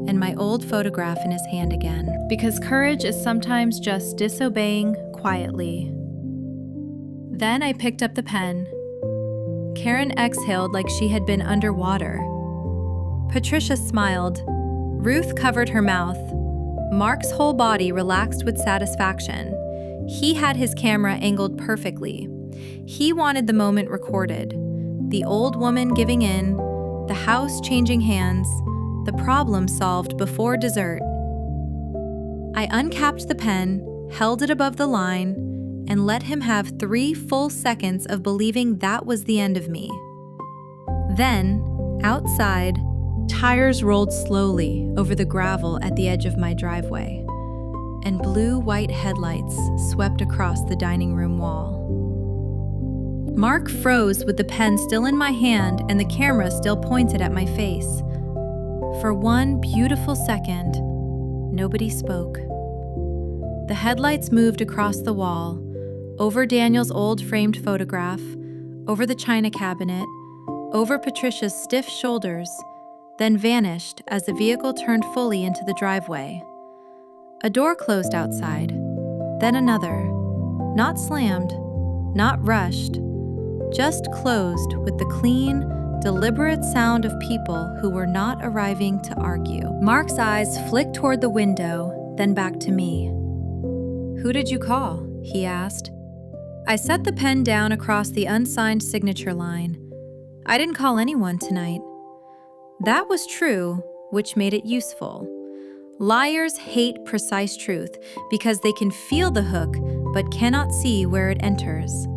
and my old photograph in his hand again, because courage is sometimes just disobeying quietly. Then I picked up the pen. Karen exhaled like she had been underwater. Patricia smiled. Ruth covered her mouth. Mark's whole body relaxed with satisfaction. He had his camera angled perfectly. He wanted the moment recorded. The old woman giving in, the house changing hands, the problem solved before dessert. I uncapped the pen, held it above the line, and let him have 3 full seconds of believing that was the end of me. Then, outside, tires rolled slowly over the gravel at the edge of my driveway, and blue-white headlights swept across the dining room wall. Mark froze with the pen still in my hand and the camera still pointed at my face. For one beautiful second, nobody spoke. The headlights moved across the wall, over Daniel's old framed photograph, over the china cabinet, over Patricia's stiff shoulders, then vanished as the vehicle turned fully into the driveway. A door closed outside, then another, not slammed, not rushed, just closed with the clean, deliberate sound of people who were not arriving to argue. Mark's eyes flicked toward the window, then back to me. "Who did you call?" he asked. I set the pen down across the unsigned signature line. I didn't call anyone tonight. That was true, which made it useful. Liars hate precise truth because they can feel the hook but cannot see where it enters.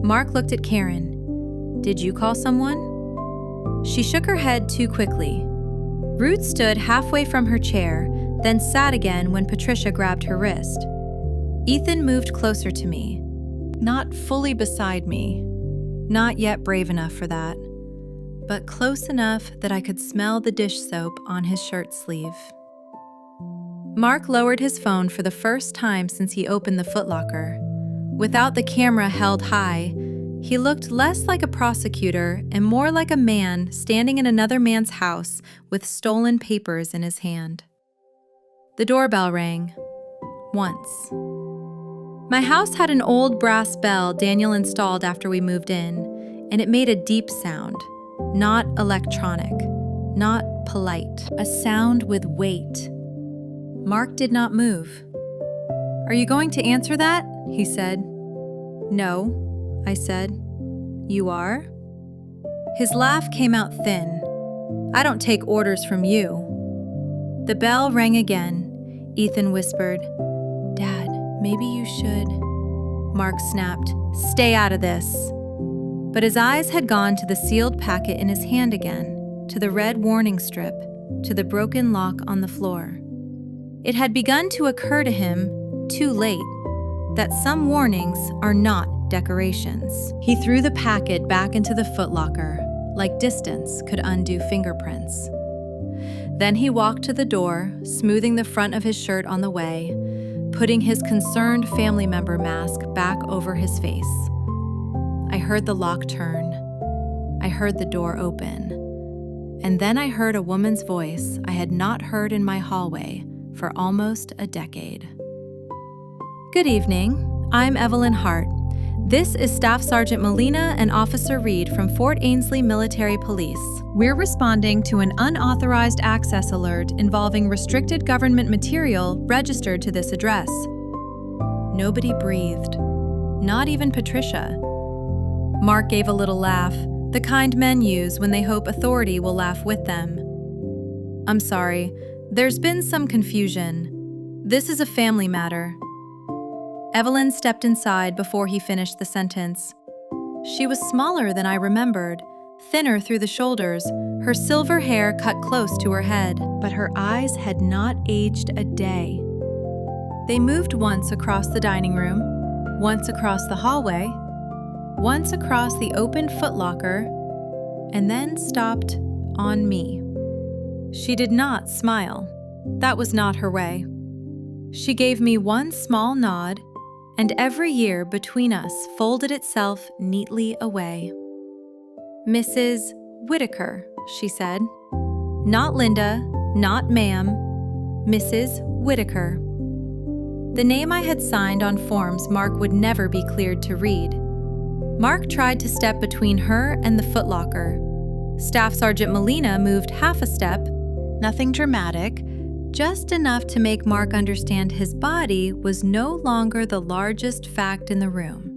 Mark looked at Karen. "Did you call someone?" She shook her head too quickly. Ruth stood halfway from her chair, then sat again when Patricia grabbed her wrist. Ethan moved closer to me. Not fully beside me. Not yet brave enough for that. But close enough that I could smell the dish soap on his shirt sleeve. Mark lowered his phone for the first time since he opened the footlocker. Without the camera held high, he looked less like a prosecutor and more like a man standing in another man's house with stolen papers in his hand. The doorbell rang. Once. My house had an old brass bell Daniel installed after we moved in, and it made a deep sound. Not electronic, not polite, a sound with weight. Mark did not move. "Are you going to answer that?" he said. "No," I said. "You are?" His laugh came out thin. "I don't take orders from you." The bell rang again. Ethan whispered, "Dad, maybe you should." Mark snapped, "Stay out of this." But his eyes had gone to the sealed packet in his hand again, to the red warning strip, to the broken lock on the floor. It had begun to occur to him, too late, that some warnings are not decorations. He threw the packet back into the footlocker, like distance could undo fingerprints. Then he walked to the door, smoothing the front of his shirt on the way, putting his concerned family member mask back over his face. I heard the lock turn. I heard the door open. And then I heard a woman's voice I had not heard in my hallway for almost a decade. Good evening. I'm Evelyn Hart. This is Staff Sergeant Molina and Officer Reed from Fort Ainslie Military Police. We're responding to an unauthorized access alert involving restricted government material registered to this address. Nobody breathed. Not even Patricia. Mark gave a little laugh, the kind men use when they hope authority will laugh with them. "I'm sorry. There's been some confusion. This is a family matter." Evelyn stepped inside before he finished the sentence. She was smaller than I remembered, thinner through the shoulders, her silver hair cut close to her head, but her eyes had not aged a day. They moved once across the dining room, once across the hallway, once across the open footlocker, and then stopped on me. She did not smile. That was not her way. She gave me one small nod, and every year between us folded itself neatly away. "Mrs. Whitaker," she said. "Not Linda, not ma'am, Mrs. Whitaker." The name I had signed on forms Mark would never be cleared to read. Mark tried to step between her and the footlocker. Staff Sergeant Molina moved half a step, nothing dramatic, just enough to make Mark understand his body was no longer the largest fact in the room.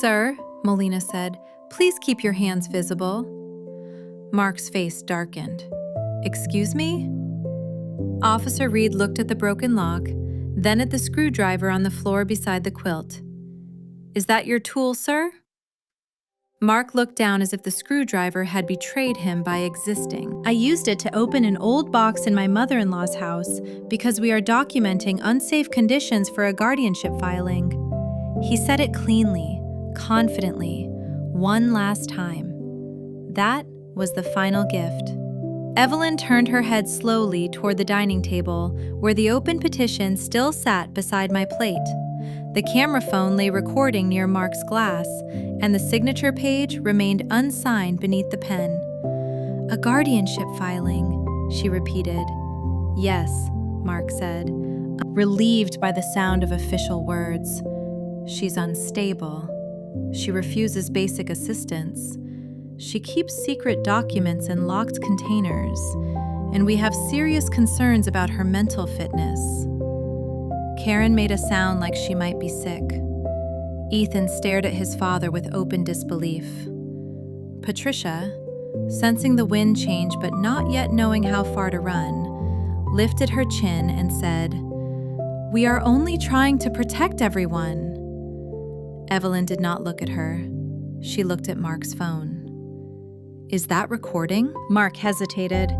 "Sir," Molina said, "please keep your hands visible." Mark's face darkened. "Excuse me?" Officer Reed looked at the broken lock, then at the screwdriver on the floor beside the quilt. "Is that your tool, sir?" Mark looked down as if the screwdriver had betrayed him by existing. "I used it to open an old box in my mother-in-law's house because we are documenting unsafe conditions for a guardianship filing." He said it cleanly, confidently, one last time. That was the final gift. Evelyn turned her head slowly toward the dining table, where the open petition still sat beside my plate. The camera phone lay recording near Mark's glass, and the signature page remained unsigned beneath the pen. "A guardianship filing," she repeated. "Yes," Mark said, relieved by the sound of official words. "She's unstable. She refuses basic assistance. She keeps secret documents in locked containers, and we have serious concerns about her mental fitness." Karen made a sound like she might be sick. Ethan stared at his father with open disbelief. Patricia, sensing the wind change but not yet knowing how far to run, lifted her chin and said, "We are only trying to protect everyone." Evelyn did not look at her. She looked at Mark's phone. "Is that recording?" Mark hesitated.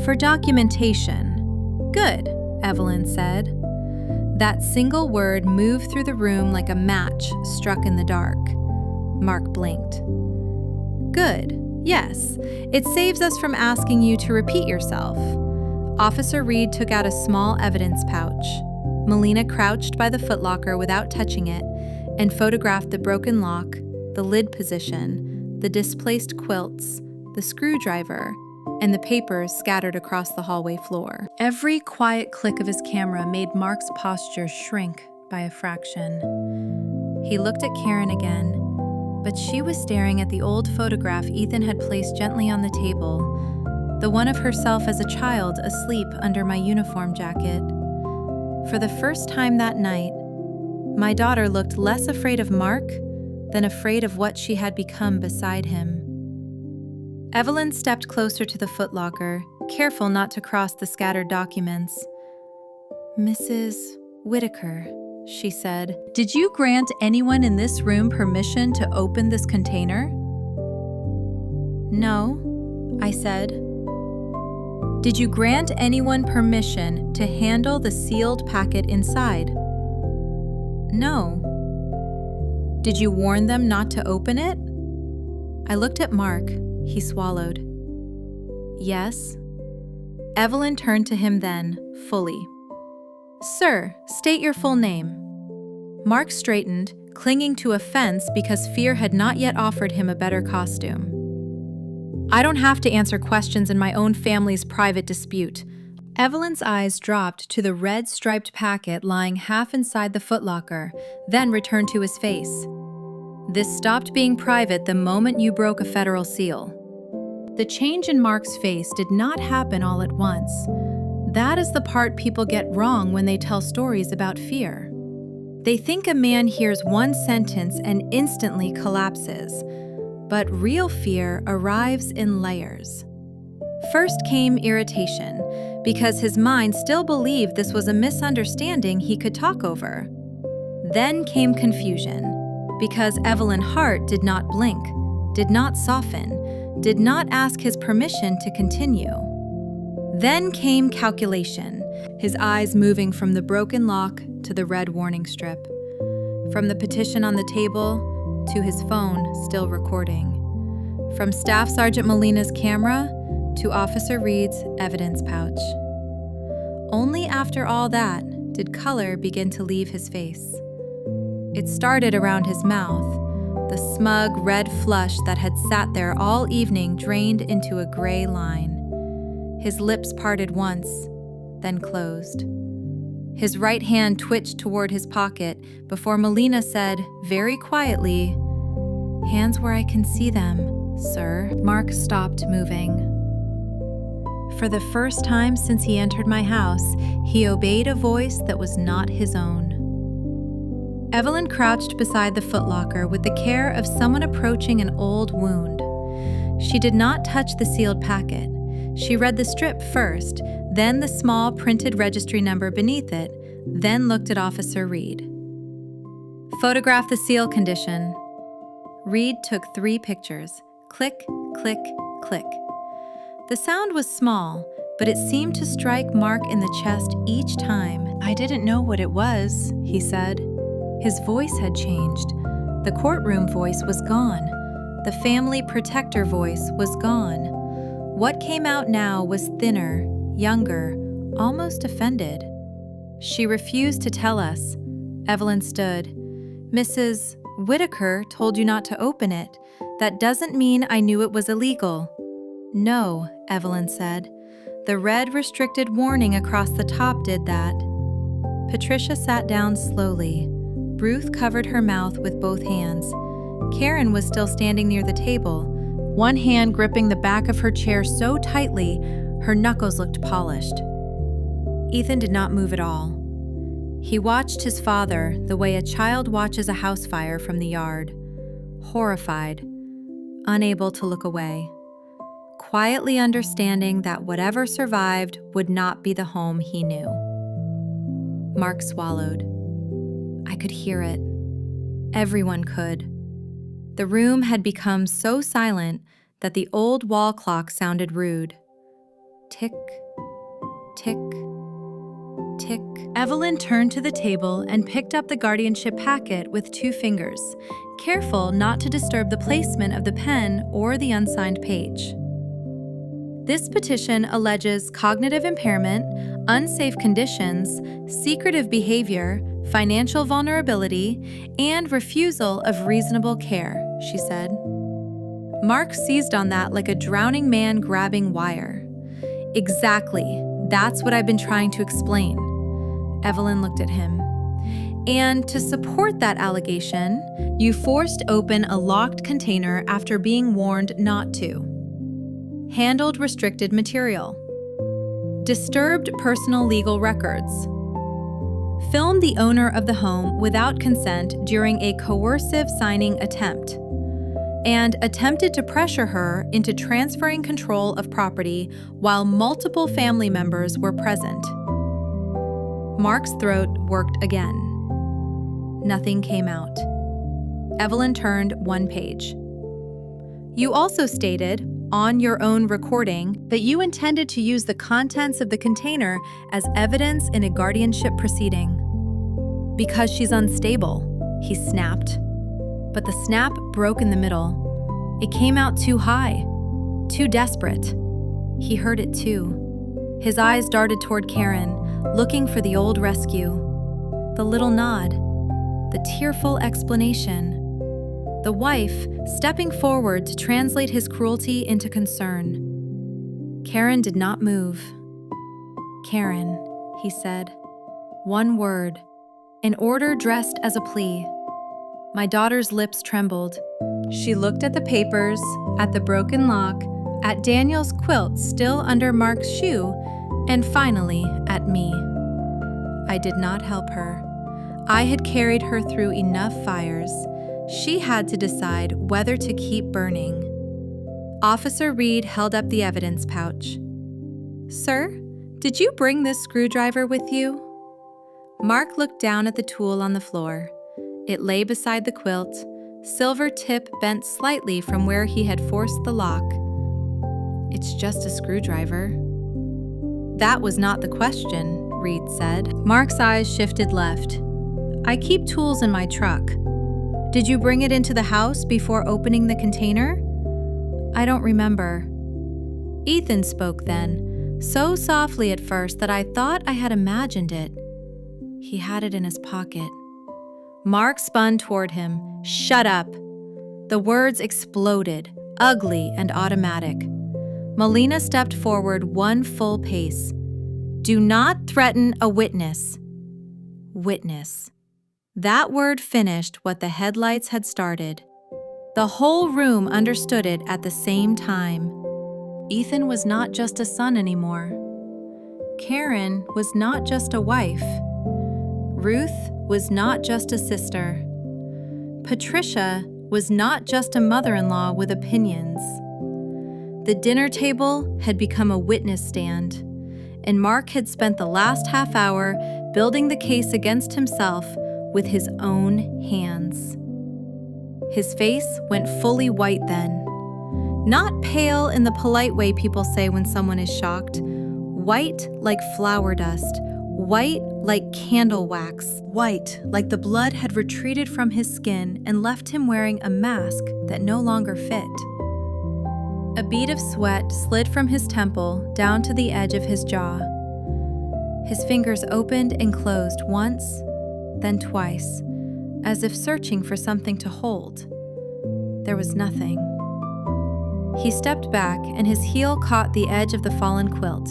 "For documentation." "Good," Evelyn said. That single word moved through the room like a match struck in the dark. Mark blinked. "Good, yes. It saves us from asking you to repeat yourself." Officer Reed took out a small evidence pouch. Molina crouched by the footlocker without touching it and photographed the broken lock, the lid position, the displaced quilts, the screwdriver, and the papers scattered across the hallway floor. Every quiet click of his camera made Mark's posture shrink by a fraction. He looked at Karen again, but she was staring at the old photograph Ethan had placed gently on the table, the one of herself as a child asleep under my uniform jacket. For the first time that night, my daughter looked less afraid of Mark than afraid of what she had become beside him. Evelyn stepped closer to the footlocker, careful not to cross the scattered documents. "Mrs. Whitaker," she said, "did you grant anyone in this room permission to open this container?" "No," I said. "Did you grant anyone permission to handle the sealed packet inside?" "No." "Did you warn them not to open it?" I looked at Mark. He swallowed. "Yes." Evelyn turned to him then, fully. "Sir, state your full name." Mark straightened, clinging to a fence because fear had not yet offered him a better costume. "I don't have to answer questions in my own family's private dispute." Evelyn's eyes dropped to the red striped packet lying half inside the footlocker, then returned to his face. "This stopped being private the moment you broke a federal seal." The change in Mark's face did not happen all at once. That is the part people get wrong when they tell stories about fear. They think a man hears one sentence and instantly collapses, but real fear arrives in layers. First came irritation, because his mind still believed this was a misunderstanding he could talk over. Then came confusion, because Evelyn Hart did not blink, did not soften, did not ask his permission to continue. Then came calculation, his eyes moving from the broken lock to the red warning strip, from the petition on the table to his phone still recording, from Staff Sergeant Molina's camera to Officer Reed's evidence pouch. Only after all that did color begin to leave his face. It started around his mouth. The smug red flush that had sat there all evening drained into a gray line. His lips parted once, then closed. His right hand twitched toward his pocket before Molina said, very quietly, Hands where I can see them, sir. Mark stopped moving. For the first time since he entered my house, he obeyed a voice that was not his own. Evelyn crouched beside the footlocker with the care of someone approaching an old wound. She did not touch the sealed packet. She read the strip first, then the small printed registry number beneath it, then looked at Officer Reed. Photograph the seal condition. Reed took 3 pictures. Click, click, click. The sound was small, but it seemed to strike Mark in the chest each time. I didn't know what it was, he said. His voice had changed. The courtroom voice was gone. The family protector voice was gone. What came out now was thinner, younger, almost offended. She refused to tell us. Evelyn stood. Mrs. Whitaker told you not to open it. That doesn't mean I knew it was illegal. No, Evelyn said. The red restricted warning across the top did that. Patricia sat down slowly. Ruth covered her mouth with both hands. Karen was still standing near the table, one hand gripping the back of her chair so tightly her knuckles looked polished. Ethan did not move at all. He watched his father the way a child watches a house fire from the yard, horrified, unable to look away, quietly understanding that whatever survived would not be the home he knew. Mark swallowed. I could hear it. Everyone could. The room had become so silent that the old wall clock sounded rude. Tick, tick, tick. Evelyn turned to the table and picked up the guardianship packet with 2 fingers, careful not to disturb the placement of the pen or the unsigned page. This petition alleges cognitive impairment, unsafe conditions, secretive behavior, financial vulnerability, and refusal of reasonable care, she said. Mark seized on that like a drowning man grabbing wire. Exactly. That's what I've been trying to explain. Evelyn looked at him. And to support that allegation, you forced open a locked container after being warned not to. Handled restricted material. Disturbed personal legal records. Filmed the owner of the home without consent during a coercive signing attempt. And attempted to pressure her into transferring control of property while multiple family members were present. Mark's throat worked again. Nothing came out. Evelyn turned 1 page. You also stated, on your own recording, that you intended to use the contents of the container as evidence in a guardianship proceeding. Because she's unstable, he snapped. But the snap broke in the middle. It came out too high, too desperate. He heard it too. His eyes darted toward Karen, looking for the old rescue. The little nod, the tearful explanation. The wife stepping forward to translate his cruelty into concern. Karen did not move. Karen, he said. 1 word, an order dressed as a plea. My daughter's lips trembled. She looked at the papers, at the broken lock, at Daniel's quilt still under Mark's shoe, and finally at me. I did not help her. I had carried her through enough fires. She had to decide whether to keep burning. Officer Reed held up the evidence pouch. Sir, did you bring this screwdriver with you? Mark looked down at the tool on the floor. It lay beside the quilt, silver tip bent slightly from where he had forced the lock. It's just a screwdriver. That was not the question, Reed said. Mark's eyes shifted left. I keep tools in my truck. Did you bring it into the house before opening the container? I don't remember. Ethan spoke then, so softly at first that I thought I had imagined it. He had it in his pocket. Mark spun toward him. Shut up. The words exploded, ugly and automatic. Melina stepped forward 1 full pace. Do not threaten a witness. Witness. That word finished what the headlights had started. The whole room understood it at the same time. Ethan was not just a son anymore. Karen was not just a wife. Ruth was not just a sister. Patricia was not just a mother-in-law with opinions. The dinner table had become a witness stand, and Mark had spent the last half hour building the case against himself with his own hands. His face went fully white then. Not pale in the polite way people say when someone is shocked. White like flour dust. White like candle wax. White like the blood had retreated from his skin and left him wearing a mask that no longer fit. A bead of sweat slid from his temple down to the edge of his jaw. His fingers opened and closed once, then twice, as if searching for something to hold. There was nothing. He stepped back and his heel caught the edge of the fallen quilt.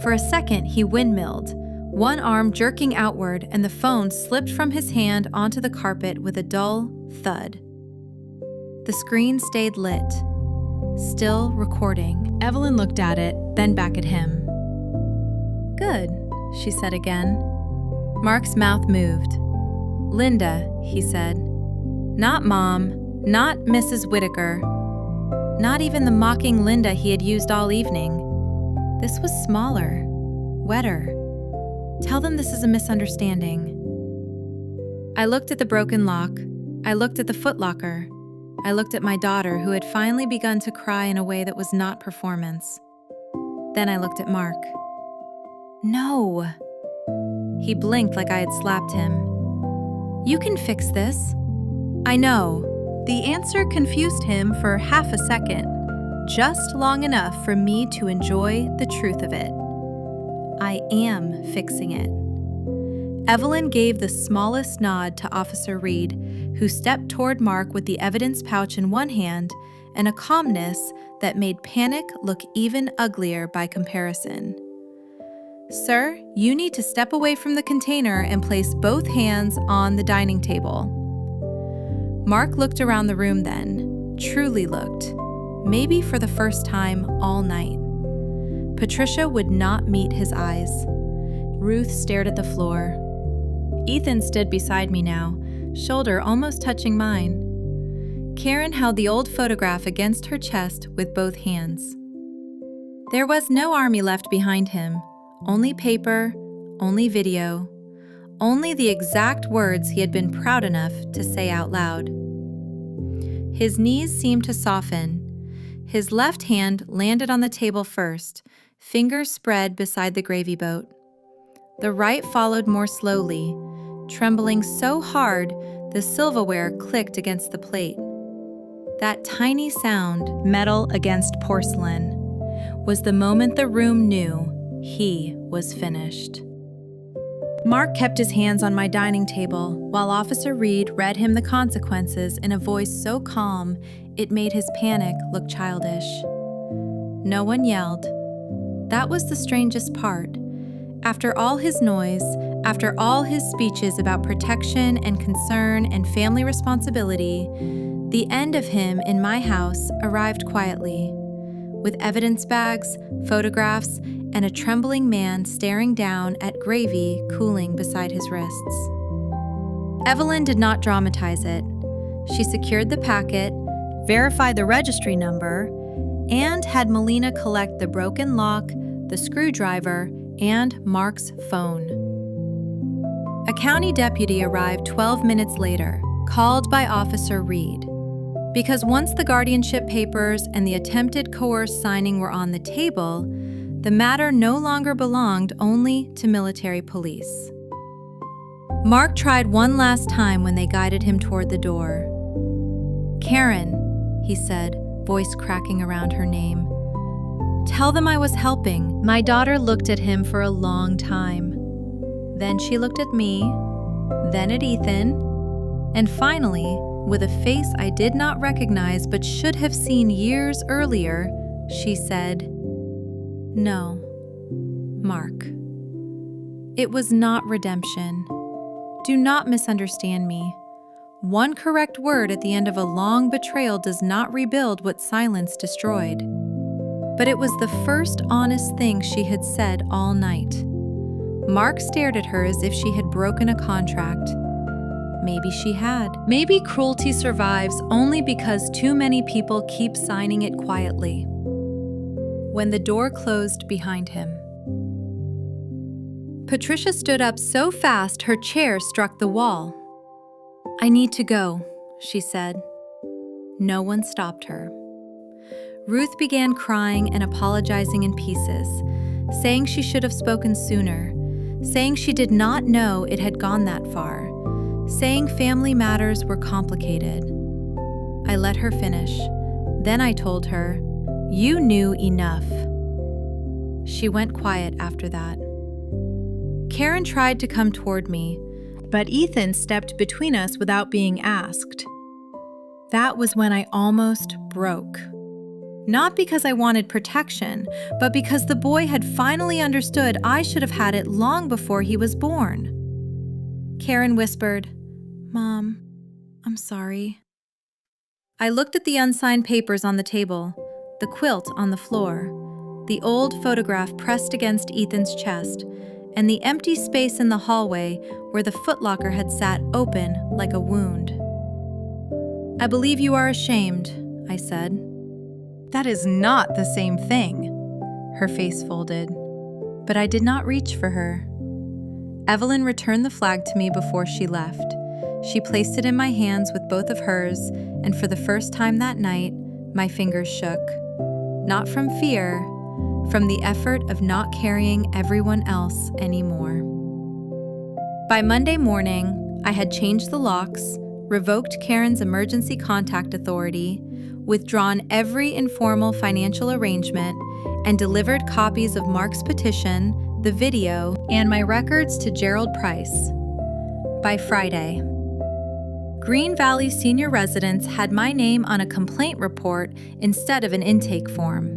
For a second, he windmilled, one arm jerking outward, and the phone slipped from his hand onto the carpet with a dull thud. The screen stayed lit, still recording. Evelyn looked at it, then back at him. "Good," she said again. Mark's mouth moved. "Linda," he said. Not Mom, not Mrs. Whitaker, not even the mocking Linda he had used all evening. This was smaller, wetter. "Tell them this is a misunderstanding." I looked at the broken lock. I looked at the footlocker. I looked at my daughter, who had finally begun to cry in a way that was not performance. Then I looked at Mark. "No." He blinked like I had slapped him. "You can fix this." "I know." The answer confused him for half a second, just long enough for me to enjoy the truth of it. "I am fixing it." Evelyn gave the smallest nod to Officer Reed, who stepped toward Mark with the evidence pouch in one hand and a calmness that made panic look even uglier by comparison. "Sir, you need to step away from the container and place both hands on the dining table." Mark looked around the room then, truly looked, maybe for the first time all night. Patricia would not meet his eyes. Ruth stared at the floor. Ethan stood beside me now, shoulder almost touching mine. Karen held the old photograph against her chest with both hands. There was no army left behind him, only paper, only video, only the exact words he had been proud enough to say out loud. His knees seemed to soften. His left hand landed on the table first, fingers spread beside the gravy boat. The right followed more slowly, trembling so hard the silverware clicked against the plate. That tiny sound, metal against porcelain, was the moment the room knew he was finished. Mark kept his hands on my dining table while Officer Reed read him the consequences in a voice so calm it made his panic look childish. No one yelled. That was the strangest part. After all his noise, after all his speeches about protection and concern and family responsibility, the end of him in my house arrived quietly, with evidence bags, photographs, and a trembling man staring down at gravy cooling beside his wrists. Evelyn did not dramatize it. She secured the packet, verified the registry number, and had Melina collect the broken lock, the screwdriver, and Mark's phone. A county deputy arrived 12 minutes later, called by Officer Reed. Because once the guardianship papers and the attempted coerced signing were on the table, the matter no longer belonged only to military police. Mark tried one last time when they guided him toward the door. "Karen," he said, voice cracking around her name. "Tell them I was helping." My daughter looked at him for a long time. Then she looked at me, then at Ethan, and finally, with a face I did not recognize but should have seen years earlier, she said, "No, Mark. It was not redemption. Do not misunderstand me. One correct word at the end of a long betrayal does not rebuild what silence destroyed. But it was the first honest thing she had said all night. Mark stared at her as if she had broken a contract. Maybe she had. Maybe cruelty survives only because too many people keep signing it quietly. When the door closed behind him, Patricia stood up so fast her chair struck the wall. "I need to go," she said. No one stopped her. Ruth began crying and apologizing in pieces, saying she should have spoken sooner, saying she did not know it had gone that far, saying family matters were complicated. I let her finish. Then I told her, "You knew enough." She went quiet after that. Karen tried to come toward me, but Ethan stepped between us without being asked. That was when I almost broke. Not because I wanted protection, but because the boy had finally understood I should have had it long before he was born. Karen whispered, "Mom, I'm sorry." I looked at the unsigned papers on the table, the quilt on the floor, the old photograph pressed against Ethan's chest, and the empty space in the hallway where the footlocker had sat open like a wound. "I believe you are ashamed," I said. "That is not the same thing." Her face folded, but I did not reach for her. Evelyn returned the flag to me before she left. She placed it in my hands with both of hers, and for the first time that night, my fingers shook. Not from fear, from the effort of not carrying everyone else anymore. By Monday morning, I had changed the locks, revoked Karen's emergency contact authority, withdrawn every informal financial arrangement, and delivered copies of Mark's petition, the video, and my records to Gerald Price. By Friday, Green Valley senior residents had my name on a complaint report instead of an intake form.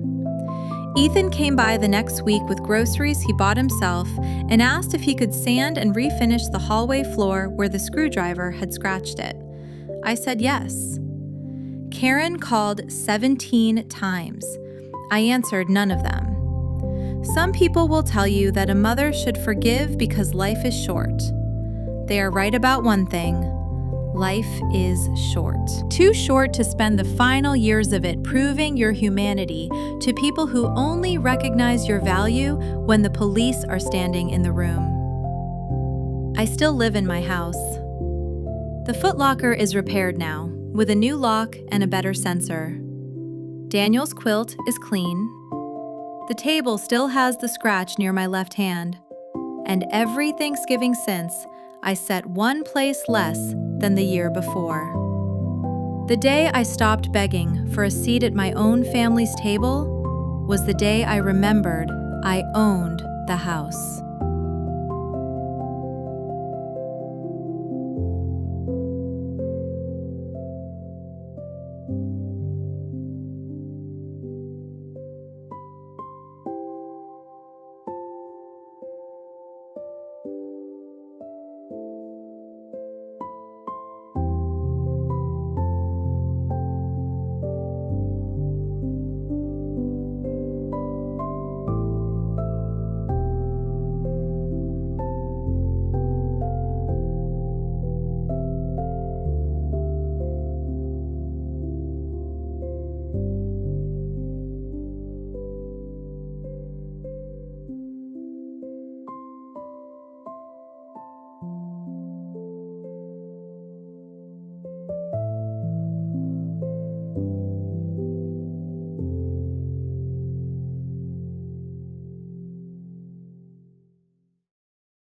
Ethan came by the next week with groceries he bought himself and asked if he could sand and refinish the hallway floor where the screwdriver had scratched it. I said yes. Karen called 17 times. I answered none of them. Some people will tell you that a mother should forgive because life is short. They are right about one thing. Life is short. Too short to spend the final years of it proving your humanity to people who only recognize your value when the police are standing in the room. I still live in my house. The footlocker is repaired now, with a new lock and a better sensor. Daniel's quilt is clean. The table still has the scratch near my left hand. And every Thanksgiving since, I set one place less than the year before. The day I stopped begging for a seat at my own family's table was the day I remembered I owned the house.